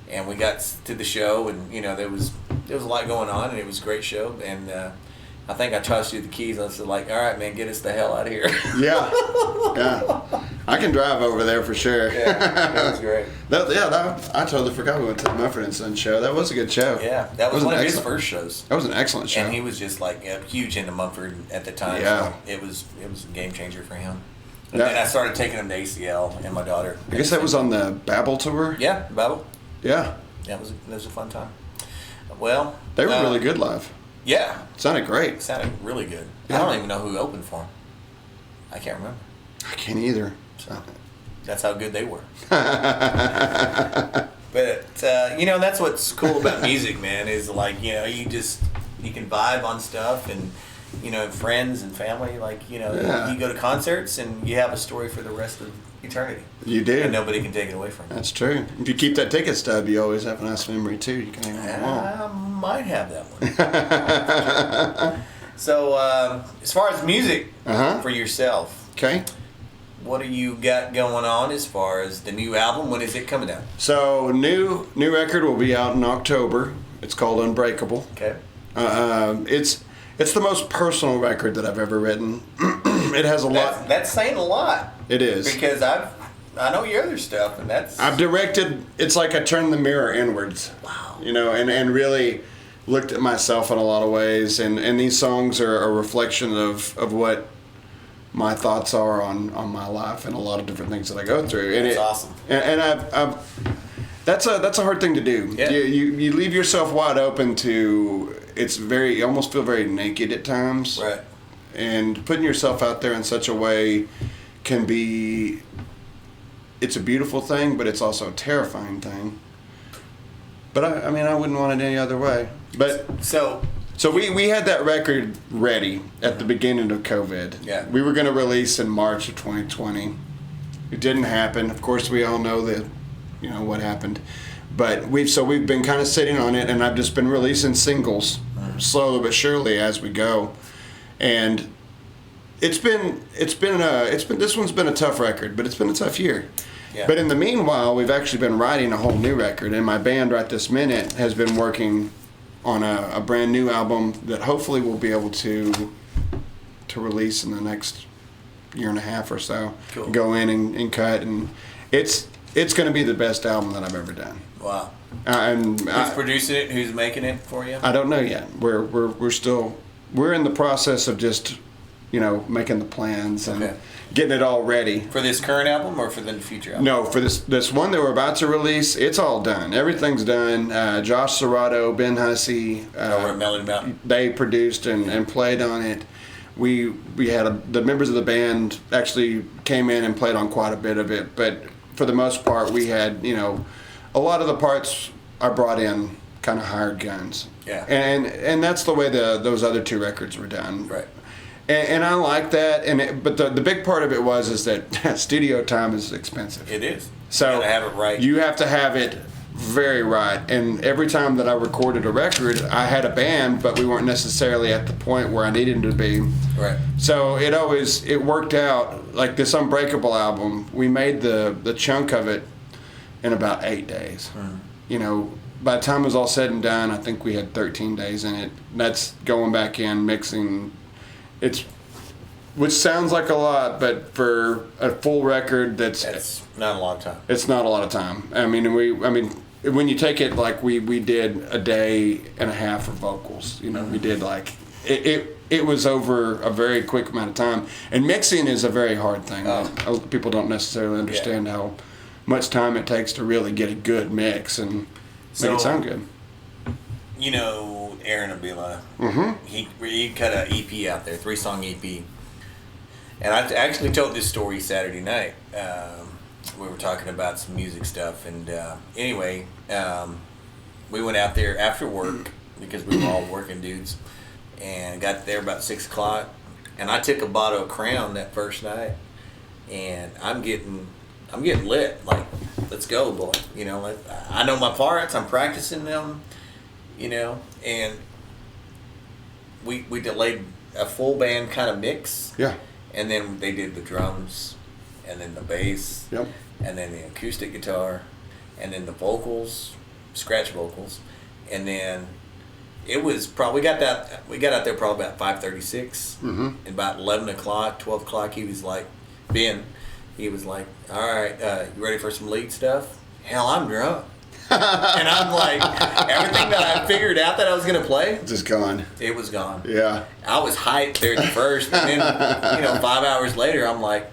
[SPEAKER 1] And we got to the show, and there was a lot going on, and it was a great show. And I think I tossed you the keys. I said, "All right, man, get us the hell out of here."
[SPEAKER 2] Yeah. I can drive over there for sure.
[SPEAKER 1] Yeah, that was great.
[SPEAKER 2] I totally forgot we went to the Mumford and Sons show. That was a good show.
[SPEAKER 1] Yeah, that was one of his first shows.
[SPEAKER 2] That was an excellent show.
[SPEAKER 1] And he was just like huge into Mumford at the time.
[SPEAKER 2] Yeah.
[SPEAKER 1] So it was a game changer for him. And then I started taking him to ACL and my daughter.
[SPEAKER 2] I guess that was on the Babel tour.
[SPEAKER 1] Yeah, Babel.
[SPEAKER 2] Yeah.
[SPEAKER 1] Yeah, it was a fun time. Well,
[SPEAKER 2] they were really good live.
[SPEAKER 1] Yeah.
[SPEAKER 2] Sounded great.
[SPEAKER 1] It sounded really good. Yeah. I don't even know who opened for him. I can't remember.
[SPEAKER 2] I can't either.
[SPEAKER 1] So that's how good they were. But that's what's cool about music, man, is like, you can vibe on stuff and friends and family, you go to concerts and you have a story for the rest of eternity.
[SPEAKER 2] You do.
[SPEAKER 1] And nobody can take it away from you.
[SPEAKER 2] That's true. If you keep that ticket stub, you always have a nice memory too. You can hang on the wall.
[SPEAKER 1] I might have that one. So, as far as music for yourself,
[SPEAKER 2] okay,
[SPEAKER 1] what do you got going on as far as the new album? When is it coming out?
[SPEAKER 2] So, new record will be out in October. It's called Unbreakable.
[SPEAKER 1] Okay.
[SPEAKER 2] It's the most personal record that I've ever written. It has a lot.
[SPEAKER 1] That's saying a lot.
[SPEAKER 2] It is.
[SPEAKER 1] Because I know your other stuff, and that's.
[SPEAKER 2] I've directed. It's like I turned the mirror inwards.
[SPEAKER 1] Wow.
[SPEAKER 2] You know, and really looked at myself in a lot of ways, and these songs are a reflection of what my thoughts are on my life and a lot of different things that I go through. And
[SPEAKER 1] That's awesome.
[SPEAKER 2] And I've that's a hard thing to do.
[SPEAKER 1] Yeah.
[SPEAKER 2] You leave yourself wide open to. You almost feel very naked at times.
[SPEAKER 1] Right.
[SPEAKER 2] And putting yourself out there in such a way can be. It's a beautiful thing, but it's also a terrifying thing. But I mean, I wouldn't want it any other way. But
[SPEAKER 1] So
[SPEAKER 2] we had that record ready at the beginning of COVID.
[SPEAKER 1] Yeah.
[SPEAKER 2] We were going to release in March of 2020. It didn't happen. Of course, we all know what happened. But we've been kind of sitting on it, and I've just been releasing singles slowly but surely as we go. And this one's been a tough record, but it's been a tough year.
[SPEAKER 1] Yeah.
[SPEAKER 2] But in the meanwhile, we've actually been writing a whole new record, and my band right this minute has been working on a brand new album that hopefully we'll be able to release in the next year and a half or so.
[SPEAKER 1] Cool.
[SPEAKER 2] Go in and cut, and it's going to be the best album that I've ever done.
[SPEAKER 1] wow.
[SPEAKER 2] Who's
[SPEAKER 1] Who's producing it? Who's making it for you?
[SPEAKER 2] I don't know yet. We're in the process of just making the plans and
[SPEAKER 1] Okay.
[SPEAKER 2] getting it all ready.
[SPEAKER 1] For this current album or for the future album?
[SPEAKER 2] No, for this one that we're about to release, it's all done. Everything's done. Josh Serrato, Ben Hussey,
[SPEAKER 1] Over at Melody Mountain.
[SPEAKER 2] they produced and played on it. We had the members of the band actually came in and played on quite a bit of it, but for the most part, we had a lot of the parts I brought in kind of hired guns.
[SPEAKER 1] Yeah.
[SPEAKER 2] And that's the way those other two records were done.
[SPEAKER 1] Right.
[SPEAKER 2] And I like that. But the big part of it is that studio time is expensive.
[SPEAKER 1] It is.
[SPEAKER 2] So
[SPEAKER 1] you gotta have it right.
[SPEAKER 2] You have to have it very right. And every time that I recorded a record, I had a band, but we weren't necessarily at the point where I needed to be.
[SPEAKER 1] Right.
[SPEAKER 2] So it worked out. Like this Unbreakable album, we made the chunk of it in about 8 days. By the time it was all said and done, I think we had 13 days in it. That's going back in, mixing. Which sounds like a lot, but for a full record, that's
[SPEAKER 1] not a long time.
[SPEAKER 2] It's not a lot of time. I mean, when you take it like we did a day and a half for vocals, we did like it was over a very quick amount of time. And mixing is a very hard thing. People don't necessarily understand how much time it takes to really get a good mix and make it sound good.
[SPEAKER 1] Aaron Abila.
[SPEAKER 2] Mm-hmm.
[SPEAKER 1] He cut an EP out there, 3-song EP. And I actually told this story Saturday night. We were talking about some music stuff, and anyway, we went out there after work because we were all working dudes, and got there about 6 o'clock. And I took a bottle of Crown that first night, and I'm getting lit. Like, let's go, boy. I know my parts. I'm practicing them. And we delayed a full band kind of mix.
[SPEAKER 2] Yeah.
[SPEAKER 1] And then they did the drums, and then the bass,
[SPEAKER 2] Yep.
[SPEAKER 1] and then the acoustic guitar, and then the vocals, scratch vocals, and then it was probably we got out there probably about 5:36.
[SPEAKER 2] Mm-hmm.
[SPEAKER 1] And about 11 o'clock, 12 o'clock, he was like, all right, you ready for some lead stuff? Hell, I'm drunk. And I'm like, everything that I figured out that I was going to play,
[SPEAKER 2] Just gone.
[SPEAKER 1] it was gone.
[SPEAKER 2] Yeah.
[SPEAKER 1] I was hyped there at the first, and then, 5 hours later, I'm like,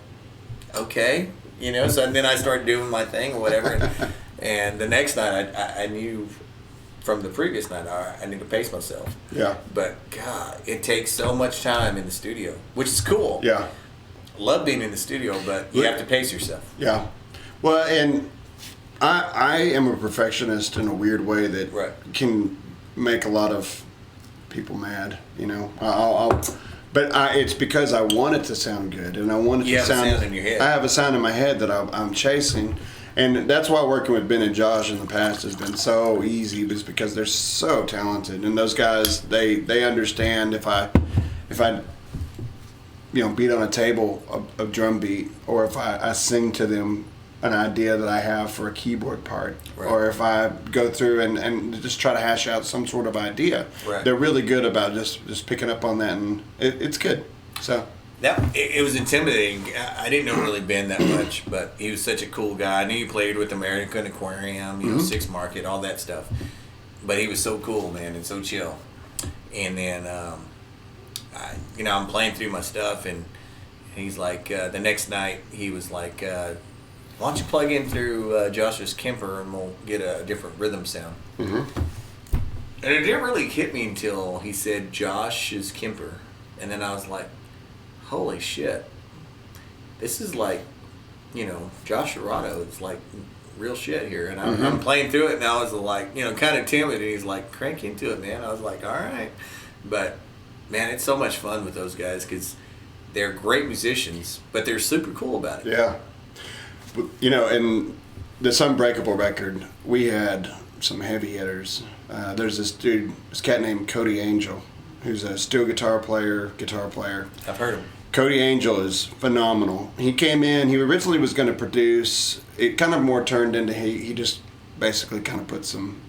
[SPEAKER 1] okay, so then I started doing my thing or whatever, and the next night, I knew from the previous night, all right, I need to pace myself.
[SPEAKER 2] Yeah.
[SPEAKER 1] But, God, it takes so much time in the studio, which is cool.
[SPEAKER 2] Yeah.
[SPEAKER 1] Love being in the studio, but you have to pace yourself.
[SPEAKER 2] Yeah. Well, and I am a perfectionist in a weird way that
[SPEAKER 1] Right.
[SPEAKER 2] can make a lot of people mad. But it's because I want it to sound good, and I want it
[SPEAKER 1] You
[SPEAKER 2] to
[SPEAKER 1] have a
[SPEAKER 2] sound.
[SPEAKER 1] sound in your head.
[SPEAKER 2] I have a sound in my head that I'm chasing, and that's why working with Ben and Josh in the past has been so easy. Is because they're so talented, and those guys they understand if I beat on a table a drum beat, or if I sing to them an idea that I have for a keyboard part,
[SPEAKER 1] Right.
[SPEAKER 2] or if I go through and just try to hash out some sort of idea.
[SPEAKER 1] Right.
[SPEAKER 2] They're really good about just picking up on that, and it's good. So
[SPEAKER 1] It was intimidating. I didn't know really Ben that much, but he was such a cool guy. I knew he played with American Aquarium, you know, Six Market, all that stuff. But he was so cool, man, and so chill. And then, I'm playing through my stuff, and he's like, the next night, he was like, why don't you plug in through Josh's Kemper, and we'll get a different rhythm sound. And it didn't really hit me until he said Josh's Kemper, and then I was like, holy shit, this is like, Josh Arado is like real shit here. And I'm playing through it, and I was like, kind of timid, and he's like, crank into it, man. I was like, all right. But, man, it's so much fun with those guys because they're great musicians, but they're super cool about it.
[SPEAKER 2] Yeah. In this Unbreakable record, we had some heavy hitters. There's this cat named Cody Angel, who's a steel guitar player.
[SPEAKER 1] I've heard him.
[SPEAKER 2] Cody Angel is phenomenal. He came in, he originally was going to produce, it kind of more turned into he just basically kind of put some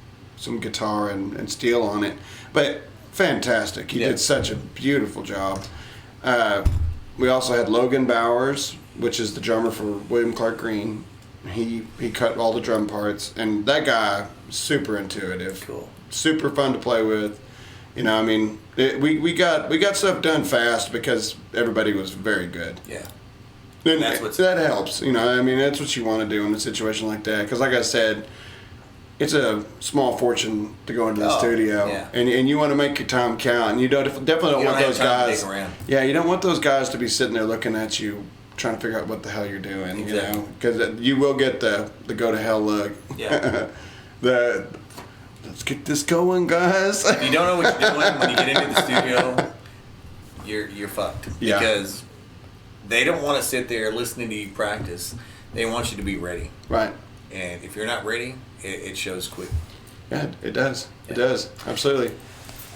[SPEAKER 2] guitar and steel on it. But fantastic. He did such a beautiful job. We also had Logan Bowers, which is the drummer for William Clark Green. He cut all the drum parts, and that guy, super intuitive.
[SPEAKER 1] Cool. Super
[SPEAKER 2] fun to play with. We got stuff done fast because everybody was very good.
[SPEAKER 1] Yeah.
[SPEAKER 2] And that helps. That's what you want to do in a situation like that. Because, like I said, it's a small fortune to go into the studio, and you want to make your time count. And you definitely don't want those guys. Yeah, you don't want those guys to be sitting there looking at you, trying to figure out what the hell you're doing.
[SPEAKER 1] Exactly.
[SPEAKER 2] Because you will get the go to hell look.
[SPEAKER 1] Yeah.
[SPEAKER 2] Let's get this going, guys.
[SPEAKER 1] If you don't know what you're doing when you get into the studio, you're fucked.
[SPEAKER 2] Yeah.
[SPEAKER 1] Because they don't want to sit there listening to you practice. They want you to be ready.
[SPEAKER 2] Right.
[SPEAKER 1] And if you're not ready, it shows quick.
[SPEAKER 2] Yeah, it does. It does. Absolutely.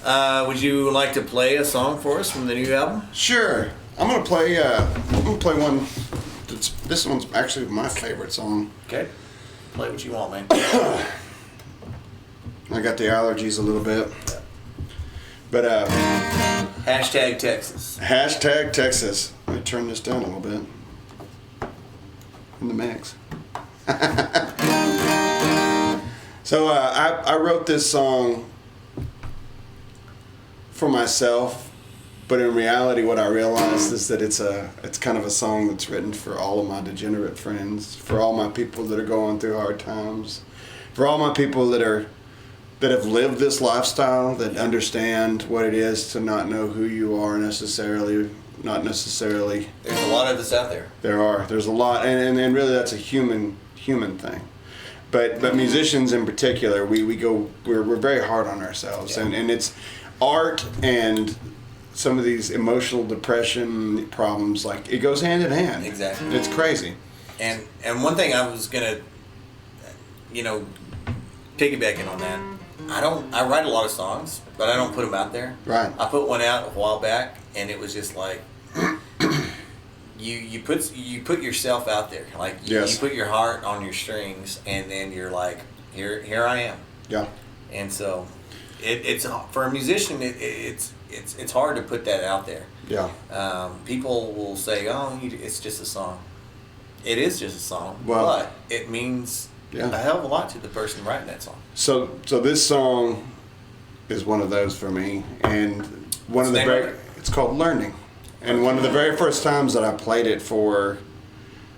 [SPEAKER 1] Would you like to play a song for us from the new album?
[SPEAKER 2] Sure. I'm gonna play one. This one's actually my favorite song.
[SPEAKER 1] Okay. Play what you want, man.
[SPEAKER 2] I got the allergies a little bit. But
[SPEAKER 1] Hashtag Texas.
[SPEAKER 2] Hashtag Texas. Let me turn this down a little bit. In the mix. So I wrote this song for myself, but in reality what I realized is that it's kind of a song that's written for all of my degenerate friends, for all my people that are going through hard times, for all my people that have lived this lifestyle, that understand what it is to not know who you are necessarily, not necnecessarily.
[SPEAKER 1] There's a lot of this out there.
[SPEAKER 2] There's a lot, and really that's a human thing. But musicians in particular, we're very hard on ourselves, and it's art and some of these emotional depression problems, like it goes hand in hand.
[SPEAKER 1] Exactly.
[SPEAKER 2] It's crazy.
[SPEAKER 1] And one thing I was gonna, piggybacking on that, I write a lot of songs, but I don't put them out there.
[SPEAKER 2] Right.
[SPEAKER 1] I put one out a while back, and it was just like, you put yourself out there, like you put your heart on your strings, and then you're like, here I am.
[SPEAKER 2] Yeah.
[SPEAKER 1] And so, it's for a musician, it's hard to put that out there.
[SPEAKER 2] Yeah.
[SPEAKER 1] People will say, oh, it's just a song. It is just a song, but it means a hell of a lot to the person writing that song.
[SPEAKER 2] So this song is one of those for me, and it's called Learning. And one of the very first times that I played it for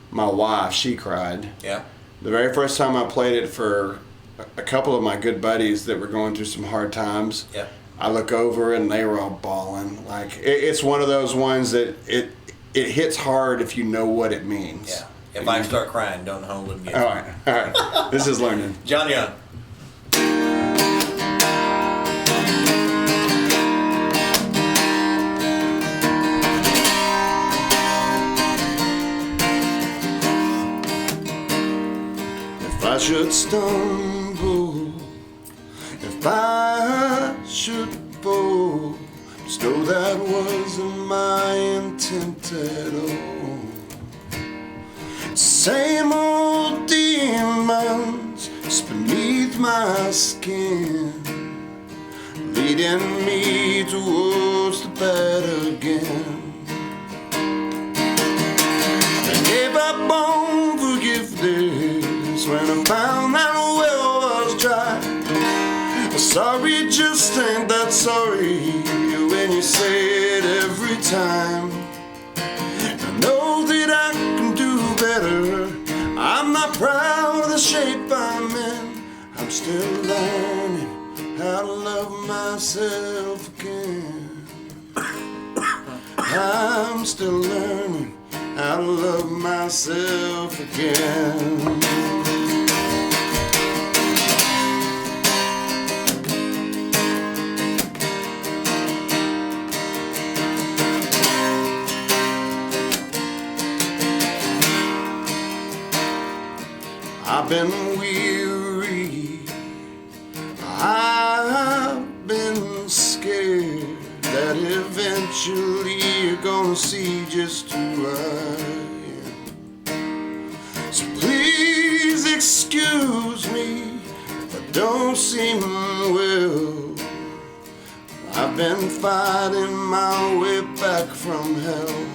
[SPEAKER 2] my wife, she cried.
[SPEAKER 1] Yeah.
[SPEAKER 2] The very first time I played it for a couple of my good buddies that were going through some hard times,
[SPEAKER 1] yeah,
[SPEAKER 2] I look over and they were all bawling. Like it's one of those ones that it hits hard if you know what it means.
[SPEAKER 1] Yeah. If I start crying, don't hold it against
[SPEAKER 2] me. All right. This is Learning.
[SPEAKER 1] Jon Young.
[SPEAKER 2] If I should stumble, if I should fall, just know that wasn't my intent at all. Same old demons just beneath my skin, leading me towards the bad again. I found that well was dry. Sorry just ain't that sorry when you say it every time. I know that I can do better. I'm not proud of the shape I'm in. I'm still learning how to love myself again. I'm still learning how to love myself again. I've been weary, I've been scared that eventually you're gonna see just who I am. So please excuse me if I don't seem well. I've been fighting my way back from hell.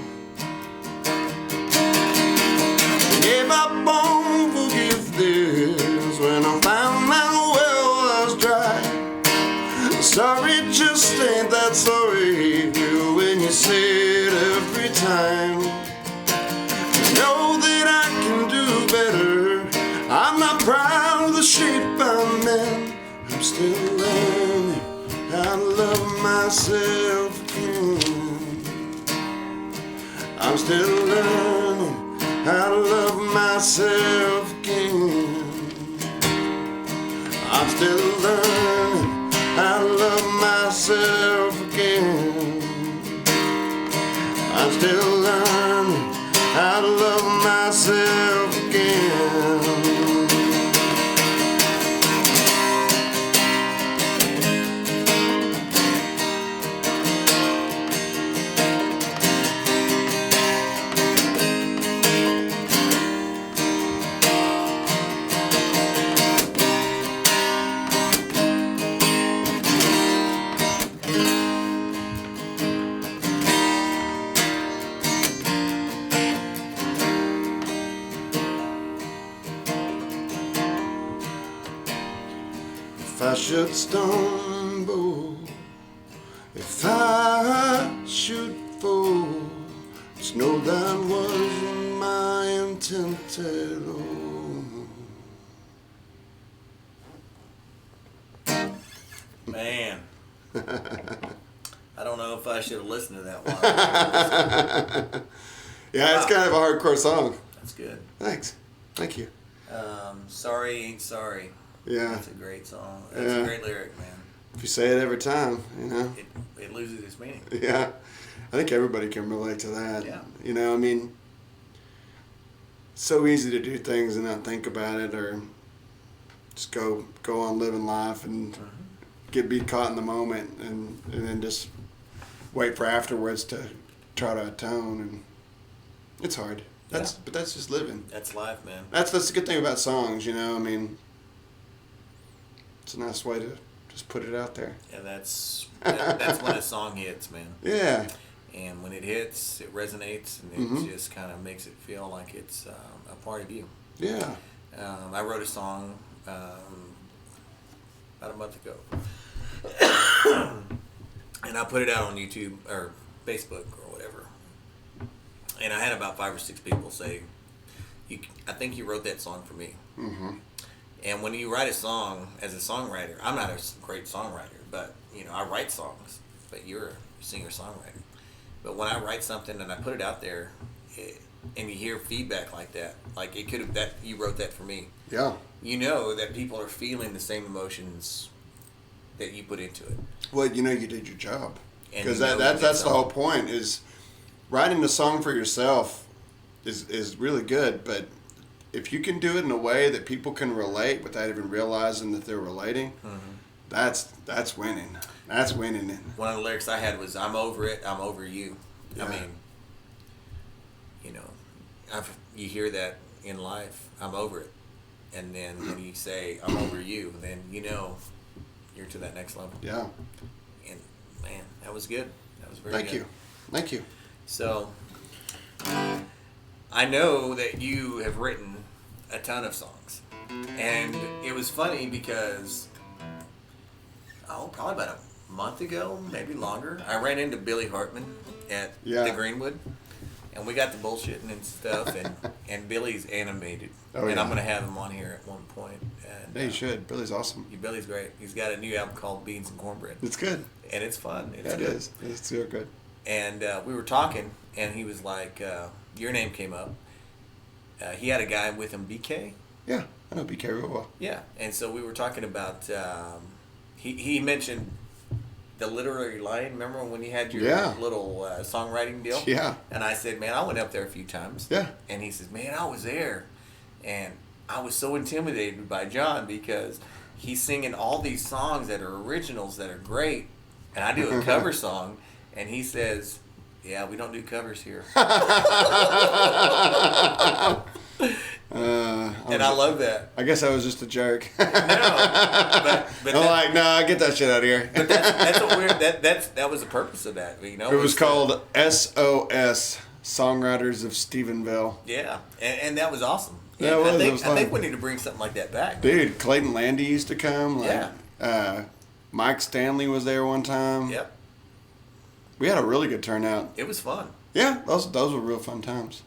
[SPEAKER 2] Gave up on forgiveness when I found that well was dry. Sorry just ain't that sorry when you say it every time. I know that I can do better. I'm not proud of the shape I'm in. I'm still learning how to love myself again. I'm still learning how to love myself again. I'm still learning how to love myself again. I'm still learning how to love myself again. If I should stumble, if I should fall, just know that wasn't my intent at all.
[SPEAKER 1] Man. I don't know if I should have listened to that one.
[SPEAKER 2] Yeah, it's kind of a hardcore song.
[SPEAKER 1] That's good.
[SPEAKER 2] Thanks. Thank you.
[SPEAKER 1] Sorry Ain't Sorry.
[SPEAKER 2] Yeah.
[SPEAKER 1] That's a great song. That's a great lyric, man.
[SPEAKER 2] If you say it every time, you know.
[SPEAKER 1] It loses its meaning.
[SPEAKER 2] Yeah. I think everybody can relate to that.
[SPEAKER 1] Yeah.
[SPEAKER 2] You know, I mean, it's so easy to do things and not think about it, or just go on living life and be caught in the moment, and then just wait for afterwards to try to atone, and it's hard. But that's just living.
[SPEAKER 1] That's life, man.
[SPEAKER 2] That's the good thing about songs, you know. I mean, it's a nice way to just put it out there.
[SPEAKER 1] Yeah, that's when a song hits, man.
[SPEAKER 2] Yeah.
[SPEAKER 1] And when it hits, it resonates, and it just kind of makes it feel like it's a part of you.
[SPEAKER 2] Yeah.
[SPEAKER 1] I wrote a song about a month ago, and I put it out on YouTube or Facebook or whatever. And I had about 5 or 6 people say, I think you wrote that song for me. Mm-hmm. And when you write a song as a songwriter, I'm not a great songwriter, but I write songs. But you're a singer-songwriter. But when I write something and I put it out there, and you hear feedback like that, like it could have that you wrote that for me.
[SPEAKER 2] Yeah.
[SPEAKER 1] You know that people are feeling the same emotions that you put into it.
[SPEAKER 2] Well, you did your job, because
[SPEAKER 1] And
[SPEAKER 2] that's the whole point. Is writing a song for yourself is really good, but if you can do it in a way that people can relate without even realizing that they're relating, that's winning. That's winning.
[SPEAKER 1] One of the lyrics I had was, "I'm over it, I'm over you."
[SPEAKER 2] Yeah.
[SPEAKER 1] I mean, you hear that in life, "I'm over it," and then when you say, "I'm over you," then you're to that next level.
[SPEAKER 2] Yeah.
[SPEAKER 1] And man, that was good. That was very good.
[SPEAKER 2] Thank you.
[SPEAKER 1] So, I know that you have written a ton of songs. And it was funny because, probably about a month ago, maybe longer, I ran into Billy Hartman at the Greenwood. And we got the bullshitting and stuff, and Billy's animated.
[SPEAKER 2] Oh,
[SPEAKER 1] and
[SPEAKER 2] yeah.
[SPEAKER 1] I'm going to have him on here at one point. And,
[SPEAKER 2] Yeah, you should. Billy's awesome.
[SPEAKER 1] Billy's great. He's got a new album called Beans and Cornbread.
[SPEAKER 2] It's good.
[SPEAKER 1] And it's fun. It's
[SPEAKER 2] It
[SPEAKER 1] good.
[SPEAKER 2] is. It's so good.
[SPEAKER 1] And we were talking, and he was like, your name came up. He had a guy with him, BK.
[SPEAKER 2] Yeah, I know BK real well.
[SPEAKER 1] Yeah, and so we were talking about, he mentioned the literary line. Remember when you had your little songwriting deal?
[SPEAKER 2] Yeah.
[SPEAKER 1] And I said, man, I went up there a few times.
[SPEAKER 2] Yeah.
[SPEAKER 1] And he says, man, I was there. And I was so intimidated by Jon because he's singing all these songs that are originals that are great. And I do a cover song. And he says, yeah, we don't do covers here. And I love that.
[SPEAKER 2] I guess I was just a jerk.
[SPEAKER 1] No, but
[SPEAKER 2] I'm like, no, get that shit out of here.
[SPEAKER 1] But that's a weird. That was the purpose of that. You know,
[SPEAKER 2] It was called SOS, Songwriters of Stephenville.
[SPEAKER 1] Yeah, and that was awesome.
[SPEAKER 2] Yeah,
[SPEAKER 1] And
[SPEAKER 2] it was
[SPEAKER 1] I think
[SPEAKER 2] fun.
[SPEAKER 1] we need to bring something like that back.
[SPEAKER 2] Dude, Clayton Landy used to come. Like,
[SPEAKER 1] Yeah.
[SPEAKER 2] Mike Stanley was there one time.
[SPEAKER 1] Yep,
[SPEAKER 2] We had a really good turnout.
[SPEAKER 1] it was fun.
[SPEAKER 2] Yeah, those were real fun times.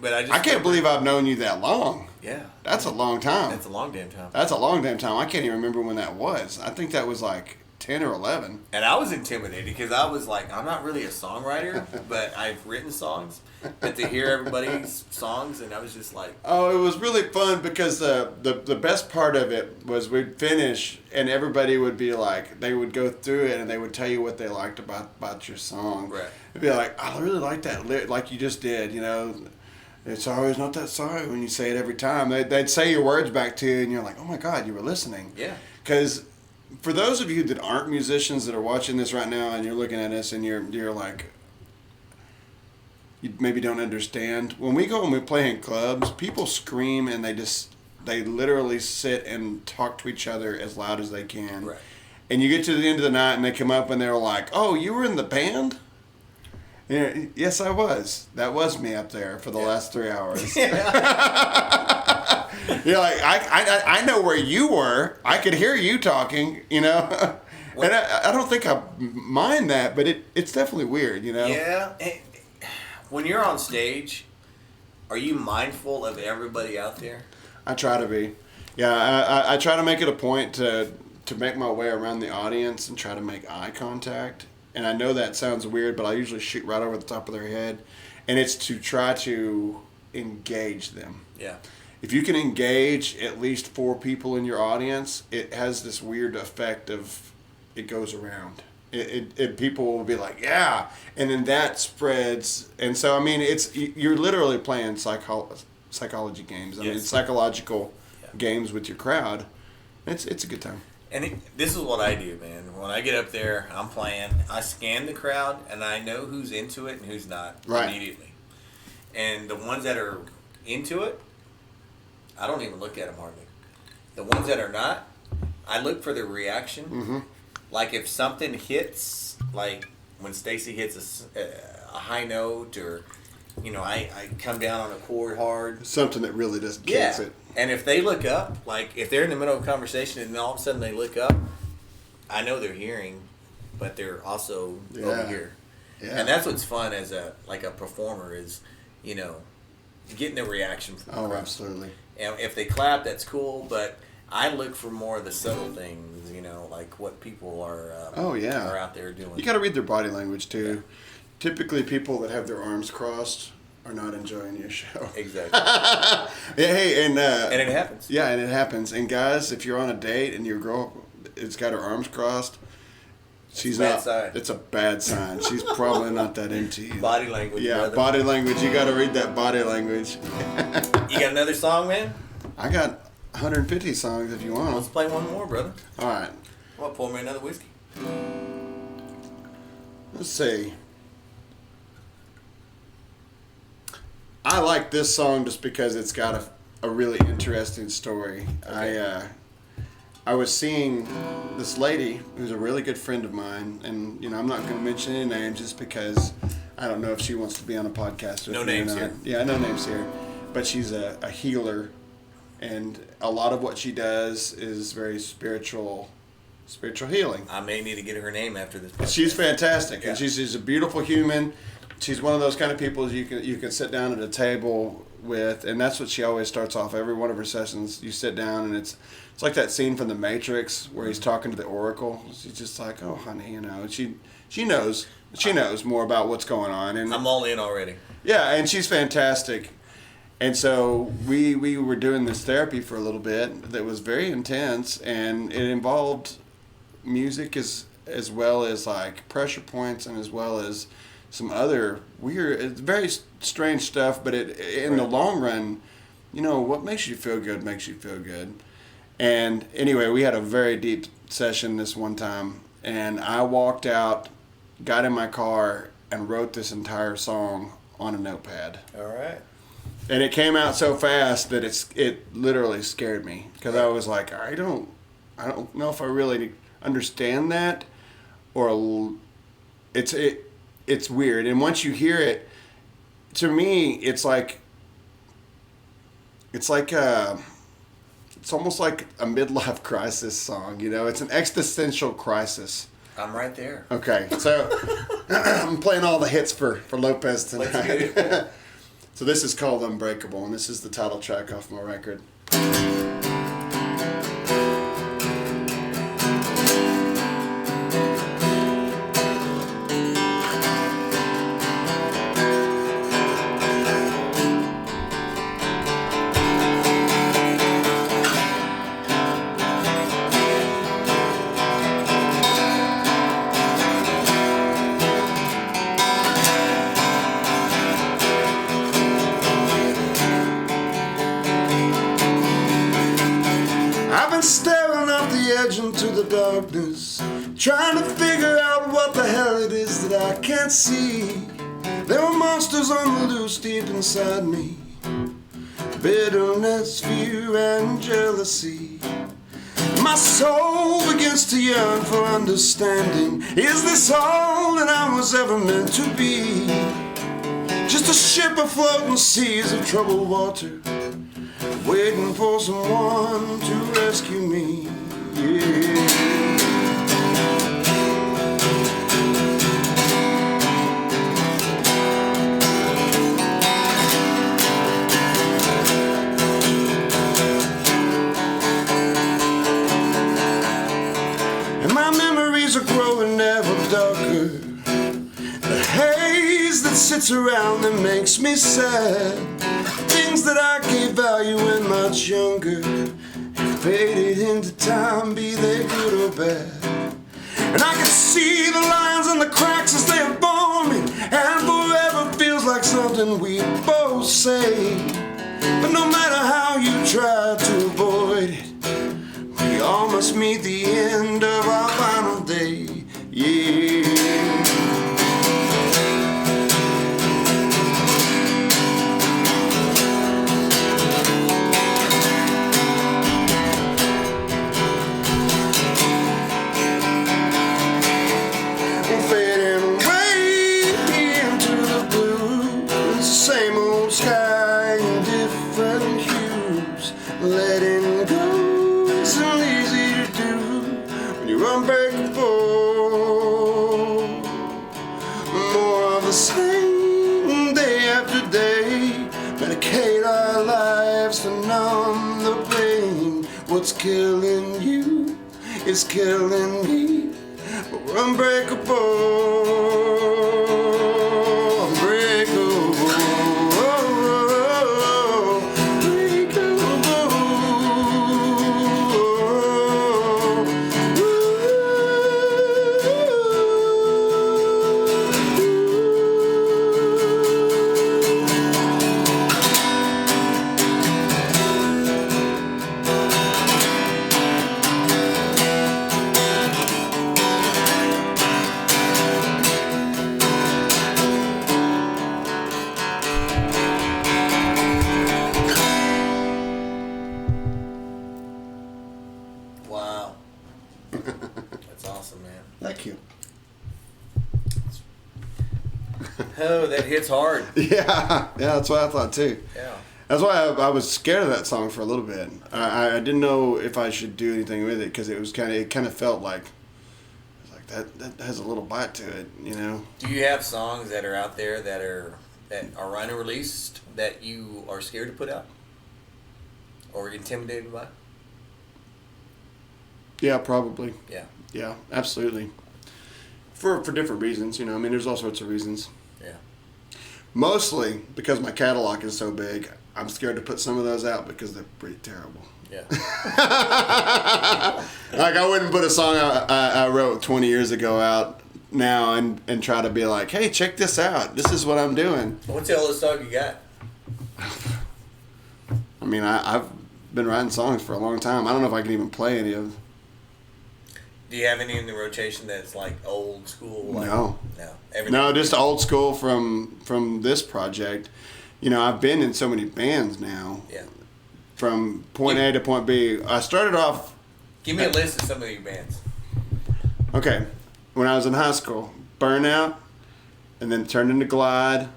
[SPEAKER 1] But
[SPEAKER 2] I can't believe I've known you that long.
[SPEAKER 1] Yeah,
[SPEAKER 2] That's a long time.
[SPEAKER 1] that's a long damn time.
[SPEAKER 2] That's a long damn time. I can't even remember when that was. I think that was like 10 or 11.
[SPEAKER 1] And I was intimidated because I was like, I'm not really a songwriter, but I've written songs. But to hear everybody's songs, and I was just like,
[SPEAKER 2] Oh, it was really fun because the best part of it was we'd finish and everybody would be like, they would go through it and they would tell you what they liked about your song.
[SPEAKER 1] Right.
[SPEAKER 2] It'd be like, I really like that like you just did, you know. It's always not that sorry when you say it every time. They'd say your words back to you and you're like, oh my God, you were listening.
[SPEAKER 1] yeah,
[SPEAKER 2] Because for those of you that aren't musicians that are watching this right now and you're looking at us and you're like, you maybe don't understand. When we go and we play in clubs, people scream and they literally sit and talk to each other as loud as they can.
[SPEAKER 1] Right.
[SPEAKER 2] And you get to the end of the night and they come up and they're like, oh, you were in the band? Yeah, yes, I was. That was me up there for the last 3 hours. You're like, I know where you were. I could hear you talking, you know. And I don't think I mind that, but it's definitely weird, you know.
[SPEAKER 1] yeah. When you're on stage, are you mindful of everybody out there?
[SPEAKER 2] I try to be. Yeah, I try to make it a point to make my way around the audience and try to make eye contact. And I know that sounds weird, but I usually shoot right over the top of their head. And it's to try to engage them.
[SPEAKER 1] Yeah.
[SPEAKER 2] If you can engage at least 4 people in your audience, it has this weird effect of it goes around. It people will be like, yeah, and then that spreads. And so, I mean, you're literally playing psychology games. I mean, psychological games with your crowd. It's a good time.
[SPEAKER 1] And this is what I do, man. When I get up there, I'm playing. I scan the crowd, and I know who's into it and who's not immediately. And the ones that are into it, I don't even look at them hardly. The ones that are not, I look for the reaction.
[SPEAKER 2] Mm-hmm.
[SPEAKER 1] Like if something hits, like when Stacy hits a high note, or I come down on a chord hard.
[SPEAKER 2] Something that really just kicks it.
[SPEAKER 1] And if they look up, like if they're in the middle of a conversation and all of a sudden they look up, I know they're hearing, but they're also over here. Yeah. And that's what's fun as a performer is, getting the reaction from the crowd.
[SPEAKER 2] Absolutely.
[SPEAKER 1] And if they clap, that's cool, but I look for more of the subtle things, like what people are are out there doing.
[SPEAKER 2] You got to read their body language too. Yeah. Typically, people that have their arms crossed are not enjoying your show.
[SPEAKER 1] Exactly.
[SPEAKER 2] Hey, and
[SPEAKER 1] it happens.
[SPEAKER 2] Yeah, and it happens. And guys, if you're on a date and your girl has got her arms crossed, she's not. It's a bad sign. She's probably not that into you.
[SPEAKER 1] Body language.
[SPEAKER 2] Yeah,
[SPEAKER 1] brother.
[SPEAKER 2] body language. You got to read that body language.
[SPEAKER 1] You got another song, man?
[SPEAKER 2] I got 150 songs if you want.
[SPEAKER 1] Let's play one more, brother.
[SPEAKER 2] All right.
[SPEAKER 1] I'm gonna pour me another whiskey.
[SPEAKER 2] Let's see. I like this song just because it's got a really interesting story. Okay. I was seeing this lady who's a really good friend of mine, and I'm not going to mention any names just because I don't know if she wants to be on a podcast with me.
[SPEAKER 1] No names here.
[SPEAKER 2] Yeah, no names here. But she's a healer, and a lot of what she does is very spiritual healing.
[SPEAKER 1] I may need to get her name after this podcast.
[SPEAKER 2] She's fantastic,
[SPEAKER 1] Yeah.
[SPEAKER 2] and she's a beautiful human. She's one of those kind of people you can sit down at a table with, and that's what she always starts off every one of her sessions. You sit down, and it's like that scene from The Matrix where he's talking to the Oracle. She's just like, "Oh, honey, she knows more about what's going on." And
[SPEAKER 1] I'm all in already.
[SPEAKER 2] yeah, and she's fantastic. And so we were doing this therapy for a little bit that was very intense, and it involved music as well as like pressure points, and as well as some other weird, it's very strange stuff. But in the long run, what makes you feel good makes you feel good. And anyway, we had a very deep session this one time, and I walked out, got in my car, and wrote this entire song on a notepad.
[SPEAKER 1] All right.
[SPEAKER 2] And it came out so fast that it literally scared me, because I was like, I don't know if I really understand that, or it's weird. And once you hear it, to me, it's almost like a midlife crisis song. It's an existential crisis.
[SPEAKER 1] I'm right there.
[SPEAKER 2] Okay, so I'm playing all the hits for Lopez tonight.
[SPEAKER 1] Let's get it.
[SPEAKER 2] So this is called Unbreakable, and this is the title track off my record. Staring off the edge into the darkness, trying to figure out what the hell it is that I can't see. There are monsters on the loose deep inside me, bitterness, fear, and jealousy. My soul begins to yearn for understanding. Is this all that I was ever meant to be? Just a ship afloat in seas of troubled water, waiting for someone to rescue me. Yeah. And my memories are growing ever darker. The haze that sits around that makes me sad. Things that I gave value when much younger have faded into time, be they good or bad. And I can see the lines and the cracks as they have borne me, and forever feels like something we both say. But no matter how you try to avoid it, we all must meet the end of our final day. Yeah. Letting go isn't easy to do when you're unbreakable. More of the same day after day. Medicate our lives to numb the pain. What's killing you is killing me, but we're unbreakable.
[SPEAKER 1] Wow. That's awesome, man.
[SPEAKER 2] Thank you.
[SPEAKER 1] Oh, that hits hard.
[SPEAKER 2] Yeah, that's what I thought too.
[SPEAKER 1] Yeah.
[SPEAKER 2] That's why I was scared of that song for a little bit. I didn't know if I should do anything with it because it kind of felt like that has a little bite to it, you know.
[SPEAKER 1] Do you have songs that are out there that are unreleased that you are scared to put out or intimidated by?
[SPEAKER 2] Yeah, probably.
[SPEAKER 1] Yeah.
[SPEAKER 2] Yeah, absolutely. For different reasons, you know. I mean, there's all sorts of reasons.
[SPEAKER 1] Yeah.
[SPEAKER 2] Mostly because my catalog is so big, I'm scared to put some of those out because they're pretty terrible.
[SPEAKER 1] Yeah.
[SPEAKER 2] Like I wouldn't put a song I wrote 20 years ago out now and try to be like, hey, check this out. This is what I'm doing.
[SPEAKER 1] What's the oldest song you got?
[SPEAKER 2] I mean, I've been writing songs for a long time. I don't know if I can even play any of them.
[SPEAKER 1] Do you have any in the rotation that's like old school? Like,
[SPEAKER 2] No.
[SPEAKER 1] No.
[SPEAKER 2] No, just old school from this project. You know, I've been in so many bands now.
[SPEAKER 1] Yeah.
[SPEAKER 2] From point A to point B. I started off.
[SPEAKER 1] Give me a list of some of your bands.
[SPEAKER 2] Okay. When I was in high school, Burnout, and then turned into Glide.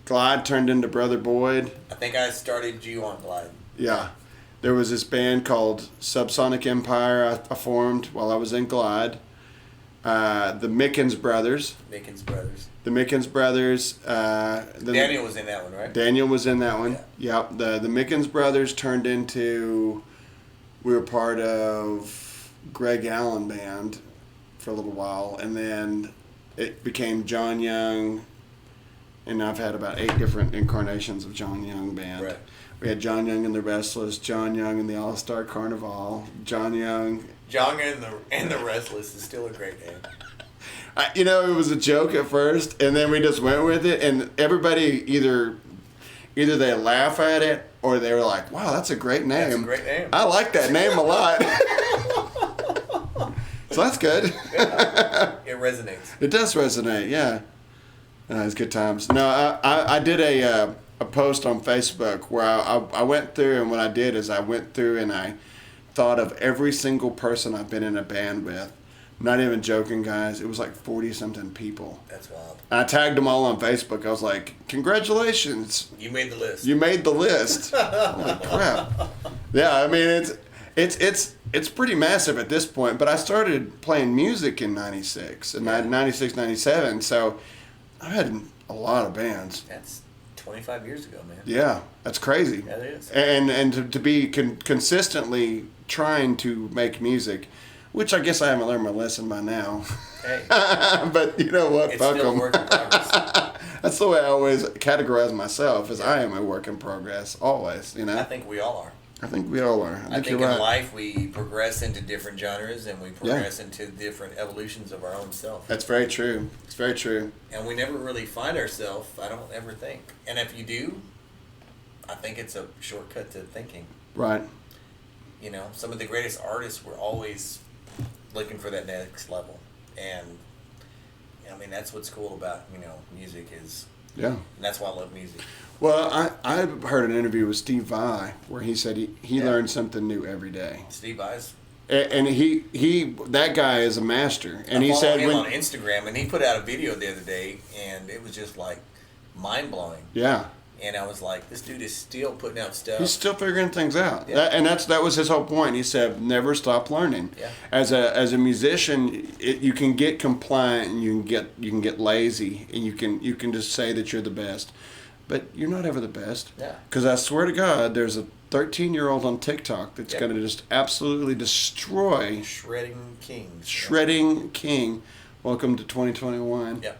[SPEAKER 2] Glide turned into Brother Boyd.
[SPEAKER 1] I think I started you on Glide.
[SPEAKER 2] Yeah. There was this band called Subsonic Empire I formed while I was in Glide. The Mickens Brothers. The Mickens Brothers.
[SPEAKER 1] Daniel was in that one, right?
[SPEAKER 2] Daniel was in that one. Yeah. Yep. The Mickens Brothers turned into. We were part of Greg Allen Band for a little while, and then it became Jon Young, and I've had about 8 different incarnations of Jon Young Band.
[SPEAKER 1] Right.
[SPEAKER 2] We had Jon Young and the Restless, Jon Young and the All-Star Carnival, Jon Young.
[SPEAKER 1] Jon and the Restless is still a great name.
[SPEAKER 2] You know, it was a joke at first, and then we just went with it, and everybody either they laugh at it or they were like, wow, that's a great name.
[SPEAKER 1] That's a great name.
[SPEAKER 2] I like that name a lot. So that's good.
[SPEAKER 1] Yeah, it resonates.
[SPEAKER 2] It does resonate, yeah. It's good times. No, I did a post on Facebook where I went through, and what I did is I went through and I thought of every single person I've been in a band with. Not even joking, guys. It was like 40-something people.
[SPEAKER 1] That's wild.
[SPEAKER 2] I tagged them all on Facebook. I was like, congratulations.
[SPEAKER 1] You made the list.
[SPEAKER 2] You made the list. Holy crap. Yeah, I mean, it's pretty massive at this point, but I started playing music in 96, and 96, 97, so I've had a lot of bands.
[SPEAKER 1] That's 25 years ago, man.
[SPEAKER 2] Yeah, that's crazy.
[SPEAKER 1] Yeah, it is.
[SPEAKER 2] And to be consistently trying to make music, which I guess I haven't learned my lesson by now.
[SPEAKER 1] Hey.
[SPEAKER 2] But you know what?
[SPEAKER 1] It's
[SPEAKER 2] Fuck
[SPEAKER 1] still a
[SPEAKER 2] 'em.
[SPEAKER 1] work in progress.
[SPEAKER 2] That's the way I always categorize myself, as I am a work in progress, always, you know?
[SPEAKER 1] I think we all are.
[SPEAKER 2] I think we all are.
[SPEAKER 1] I think
[SPEAKER 2] you're
[SPEAKER 1] in
[SPEAKER 2] right.
[SPEAKER 1] life we progress into different genres and we progress into different evolutions of our own self.
[SPEAKER 2] That's very true. It's very true.
[SPEAKER 1] And we never really find ourselves, I don't ever think. And if you do, I think it's a shortcut to thinking.
[SPEAKER 2] Right.
[SPEAKER 1] You know, some of the greatest artists were always looking for that next level. And, I mean, that's what's cool about, you know, music is...
[SPEAKER 2] Yeah.
[SPEAKER 1] And that's why I love music.
[SPEAKER 2] Well, I heard an interview with Steve Vai where he said he learned something new every day.
[SPEAKER 1] Steve Vai's.
[SPEAKER 2] And he that guy is a master. And he said
[SPEAKER 1] him on Instagram, and he put out a video the other day, and it was just like mind-blowing.
[SPEAKER 2] Yeah.
[SPEAKER 1] And I was like, this dude is still putting out stuff.
[SPEAKER 2] He's still figuring things out.
[SPEAKER 1] Yeah.
[SPEAKER 2] That was his whole point. He said, never stop learning.
[SPEAKER 1] Yeah.
[SPEAKER 2] As a musician, you can get compliant and you can get lazy and you can just say that you're the best. But you're not ever the best.
[SPEAKER 1] Yeah.
[SPEAKER 2] Because I swear to God, there's a 13-year-old on TikTok that's going to just absolutely destroy.
[SPEAKER 1] Shredding Kings.
[SPEAKER 2] Shredding King. Welcome to 2021.
[SPEAKER 1] Yeah.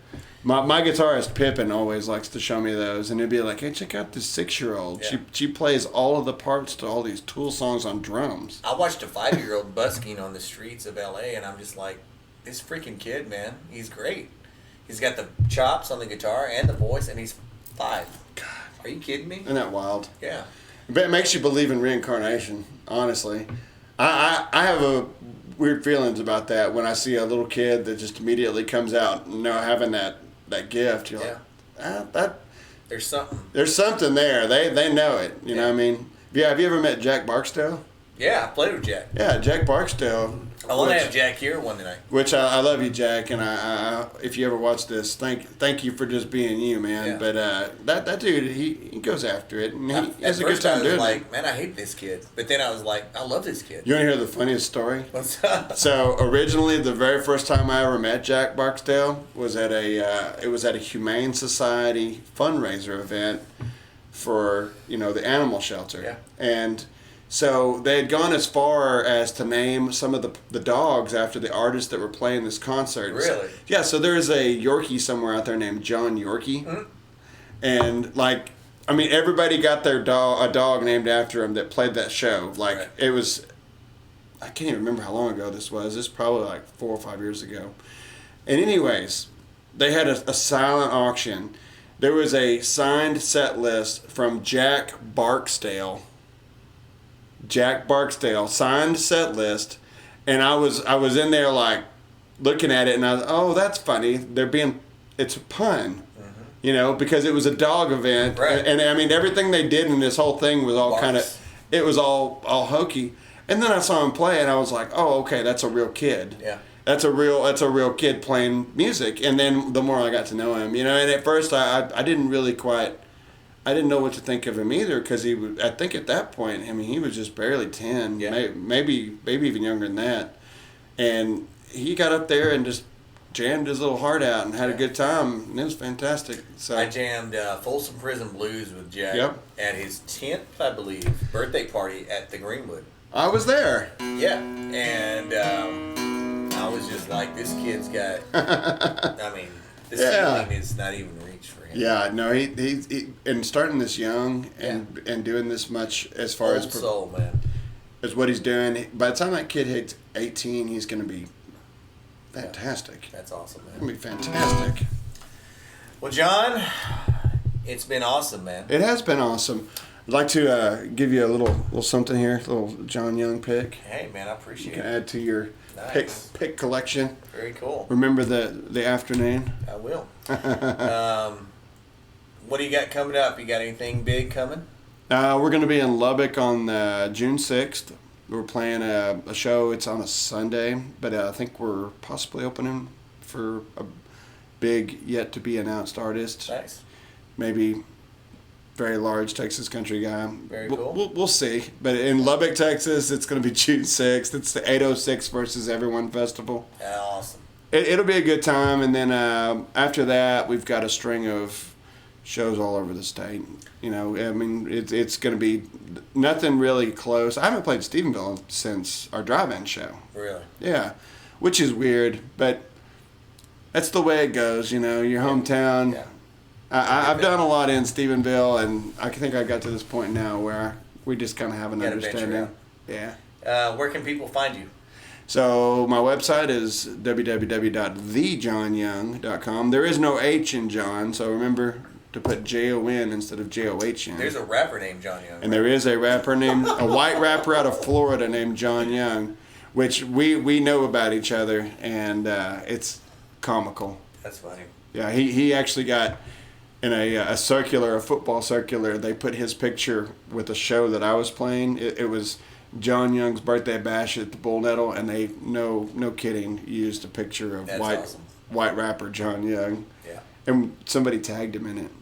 [SPEAKER 2] My guitarist Pippin always likes to show me those, and he'd be like, "Hey, check out this 6-year-old.
[SPEAKER 1] Yeah.
[SPEAKER 2] She plays all of the parts to all these Tool songs on drums."
[SPEAKER 1] I watched a 5-year-old busking on the streets of LA, and I'm just like, this freaking kid, man, he's great. He's got the chops on the guitar and the voice, and he's 5.
[SPEAKER 2] God,
[SPEAKER 1] are you kidding me?
[SPEAKER 2] isn't that wild?
[SPEAKER 1] Yeah.
[SPEAKER 2] But it makes you believe in reincarnation. Honestly, I have a weird feelings about that when I see a little kid that just immediately comes out, having that gift. You're like,
[SPEAKER 1] there's something.
[SPEAKER 2] There's something there. They know it. You know what I mean? Yeah. Have you ever met Jack Barksdale?
[SPEAKER 1] Yeah, I played with Jack.
[SPEAKER 2] Yeah, Jack Barksdale.
[SPEAKER 1] I want to have Jack here one night.
[SPEAKER 2] Which I love you, Jack, and I if you ever watch this, thank you for just being you, man.
[SPEAKER 1] Yeah.
[SPEAKER 2] But that dude, he goes after it, and he has a good
[SPEAKER 1] At first
[SPEAKER 2] time
[SPEAKER 1] I was
[SPEAKER 2] doing
[SPEAKER 1] like,
[SPEAKER 2] it.
[SPEAKER 1] man, I hate this kid. But then I was like, I love this kid.
[SPEAKER 2] You want to hear the funniest story?
[SPEAKER 1] What's up?
[SPEAKER 2] So originally, the very first time I ever met Jack Barksdale was at a Humane Society fundraiser event for the animal shelter.
[SPEAKER 1] Yeah.
[SPEAKER 2] And so they had gone as far as to name some of the dogs after the artists that were playing this concert.
[SPEAKER 1] Really?
[SPEAKER 2] Yeah. So there's a Yorkie somewhere out there named Jon Yorkie, and everybody got a dog named after him that played that show.
[SPEAKER 1] Right.
[SPEAKER 2] It was. I can't even remember how long ago this was. This is probably like 4 or 5 years ago. And anyways, they had a silent auction. There was a signed set list from Jack Barksdale. Jack Barksdale signed set list, and I was in there like looking at it, and I was, oh, that's funny. It's a pun, because it was a dog event,
[SPEAKER 1] right.
[SPEAKER 2] and I mean everything they did in this whole thing was all it was all hokey. And then I saw him play, and I was like, oh, okay, that's a real kid.
[SPEAKER 1] Yeah.
[SPEAKER 2] That's a real kid playing music. And then the more I got to know him, and at first I didn't really I didn't know what to think of him either, because I think at that point, he was just barely 10, maybe even younger than that. And he got up there and just jammed his little heart out and had a good time, and it was fantastic. So
[SPEAKER 1] I jammed Folsom Prison Blues with Jack at his 10th, I believe, birthday party at the Greenwood.
[SPEAKER 2] I was there.
[SPEAKER 1] Yeah, and I was just like, this kid's got, the ceiling is not even reached for him.
[SPEAKER 2] Yeah, no, he and starting this young and doing this much as far
[SPEAKER 1] Old soul, man.
[SPEAKER 2] as what he's doing. By the time that kid hits 18, he's going to be fantastic.
[SPEAKER 1] That's awesome, man.
[SPEAKER 2] It's going to be fantastic.
[SPEAKER 1] Well, John, it's been awesome, man.
[SPEAKER 2] It has been awesome. I'd like to give you a little something here, a little Jon Young pick.
[SPEAKER 1] Hey, man, I appreciate it.
[SPEAKER 2] You can add to your pick collection.
[SPEAKER 1] Very cool.
[SPEAKER 2] Remember the afternoon?
[SPEAKER 1] I will. What do you got coming up? You got anything big coming?
[SPEAKER 2] We're going to be in Lubbock on June 6th. We're playing a show. It's on a Sunday, but I think we're possibly opening for a big, yet-to-be-announced artist.
[SPEAKER 1] Nice.
[SPEAKER 2] Maybe very large Texas country guy.
[SPEAKER 1] Very cool.
[SPEAKER 2] We'll see. But in Lubbock, Texas, it's going to be June 6th. It's the 806 versus Everyone Festival.
[SPEAKER 1] Awesome.
[SPEAKER 2] It'll be a good time. And then after that, we've got a string of shows all over the state. It's going to be nothing really close. I haven't played Stephenville since our drive-in show.
[SPEAKER 1] Really?
[SPEAKER 2] Yeah, which is weird, but that's the way it goes. Your hometown.
[SPEAKER 1] Yeah.
[SPEAKER 2] I've done a lot in Stephenville, and I think I got to this point now where we just kind of have an understanding. Yeah.
[SPEAKER 1] Where can people find you?
[SPEAKER 2] So my website is www.thejonyoung.com. There is no H in John, so remember to put Jon instead of JOH in.
[SPEAKER 1] There's a rapper named Jon Young.
[SPEAKER 2] And there is a white rapper out of Florida named Jon Young, which we know about each other, and it's comical.
[SPEAKER 1] That's funny.
[SPEAKER 2] Yeah, he actually got in a football circular. They put his picture with a show that I was playing. It was Jon Young's birthday bash at the Bull Nettle, and they no kidding used a picture of white rapper Jon Young.
[SPEAKER 1] Yeah.
[SPEAKER 2] And somebody tagged him in it.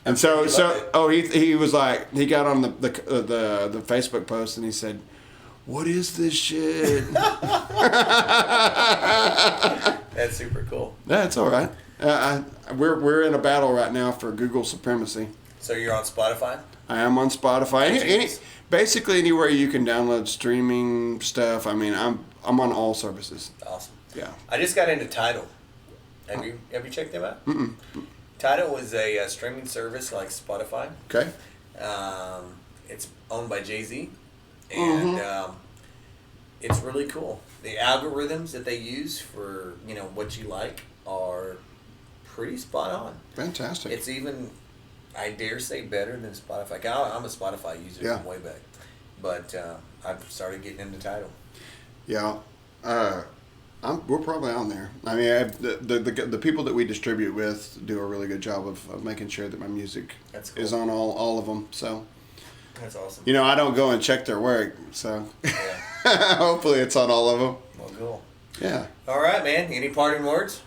[SPEAKER 2] And he was like, he got on the Facebook post and he said, "What is this shit?"
[SPEAKER 1] That's super cool.
[SPEAKER 2] That's all right. We're in a battle right now for Google supremacy.
[SPEAKER 1] So you're on Spotify?
[SPEAKER 2] I am on Spotify. Basically anywhere you can download streaming stuff. I'm on all services.
[SPEAKER 1] Awesome.
[SPEAKER 2] Yeah.
[SPEAKER 1] I just got into Tidal. Have you checked them out?
[SPEAKER 2] Mm-mm.
[SPEAKER 1] Tidal is a streaming service like Spotify.
[SPEAKER 2] Okay.
[SPEAKER 1] It's owned by Jay-Z, and it's really cool. The algorithms that they use for what you like are pretty spot on.
[SPEAKER 2] Fantastic.
[SPEAKER 1] It's even, I dare say, better than Spotify. I'm a Spotify user from way back, but I've started getting into Tidal.
[SPEAKER 2] Yeah. We're probably on there. The people that we distribute with do a really good job of making sure that my music is on all of them. So
[SPEAKER 1] That's awesome.
[SPEAKER 2] You know, I don't go and check their work, so
[SPEAKER 1] Yeah.
[SPEAKER 2] hopefully it's on all of them.
[SPEAKER 1] Well, cool.
[SPEAKER 2] Yeah.
[SPEAKER 1] All right, man. Any parting words?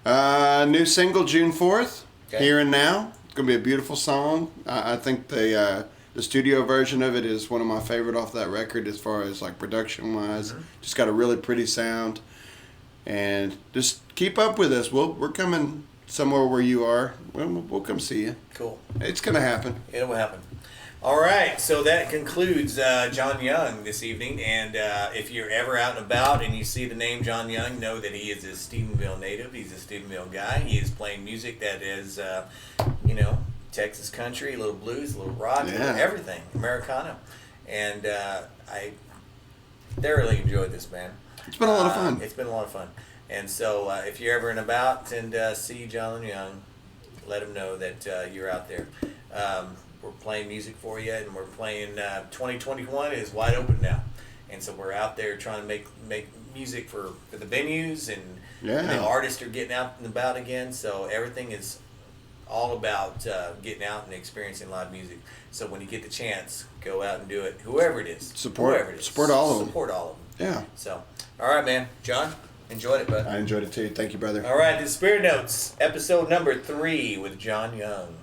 [SPEAKER 2] New single June 4th,
[SPEAKER 1] Okay.
[SPEAKER 2] Here and Now. It's going to be a beautiful song. I think the studio version of it is one of my favorite off that record as far as like production wise.
[SPEAKER 1] Mm-hmm.
[SPEAKER 2] Just got a really pretty sound. And just keep up with us. We're coming somewhere where you are. We'll come see you.
[SPEAKER 1] Cool.
[SPEAKER 2] It's going to happen.
[SPEAKER 1] It will happen. All right, so that concludes Jon Young this evening. And if you're ever out and about and you see the name Jon Young, know that he is a Stephenville native. He's a Stephenville guy. He is playing music that is, Texas country, a little blues, a little rock, a little everything, Americana. And I thoroughly enjoyed this, man.
[SPEAKER 2] It's been a lot of fun.
[SPEAKER 1] It's been a lot of fun. And so if you're ever and about and see Jon Young, let him know that you're out there. We're playing music for you, and we're playing 2021 is wide open now. And so we're out there trying to make music for the venues, and the artists are getting out and about again. So everything is all about getting out and experiencing live music. So when you get the chance, go out and do it. Whoever it is.
[SPEAKER 2] Support all of them.
[SPEAKER 1] Support all of them.
[SPEAKER 2] Yeah.
[SPEAKER 1] So, all right, man. John, enjoyed it, bud.
[SPEAKER 2] I enjoyed it too. Thank you, brother.
[SPEAKER 1] All right, the Spirit Notes, episode number 3 with Jon Young.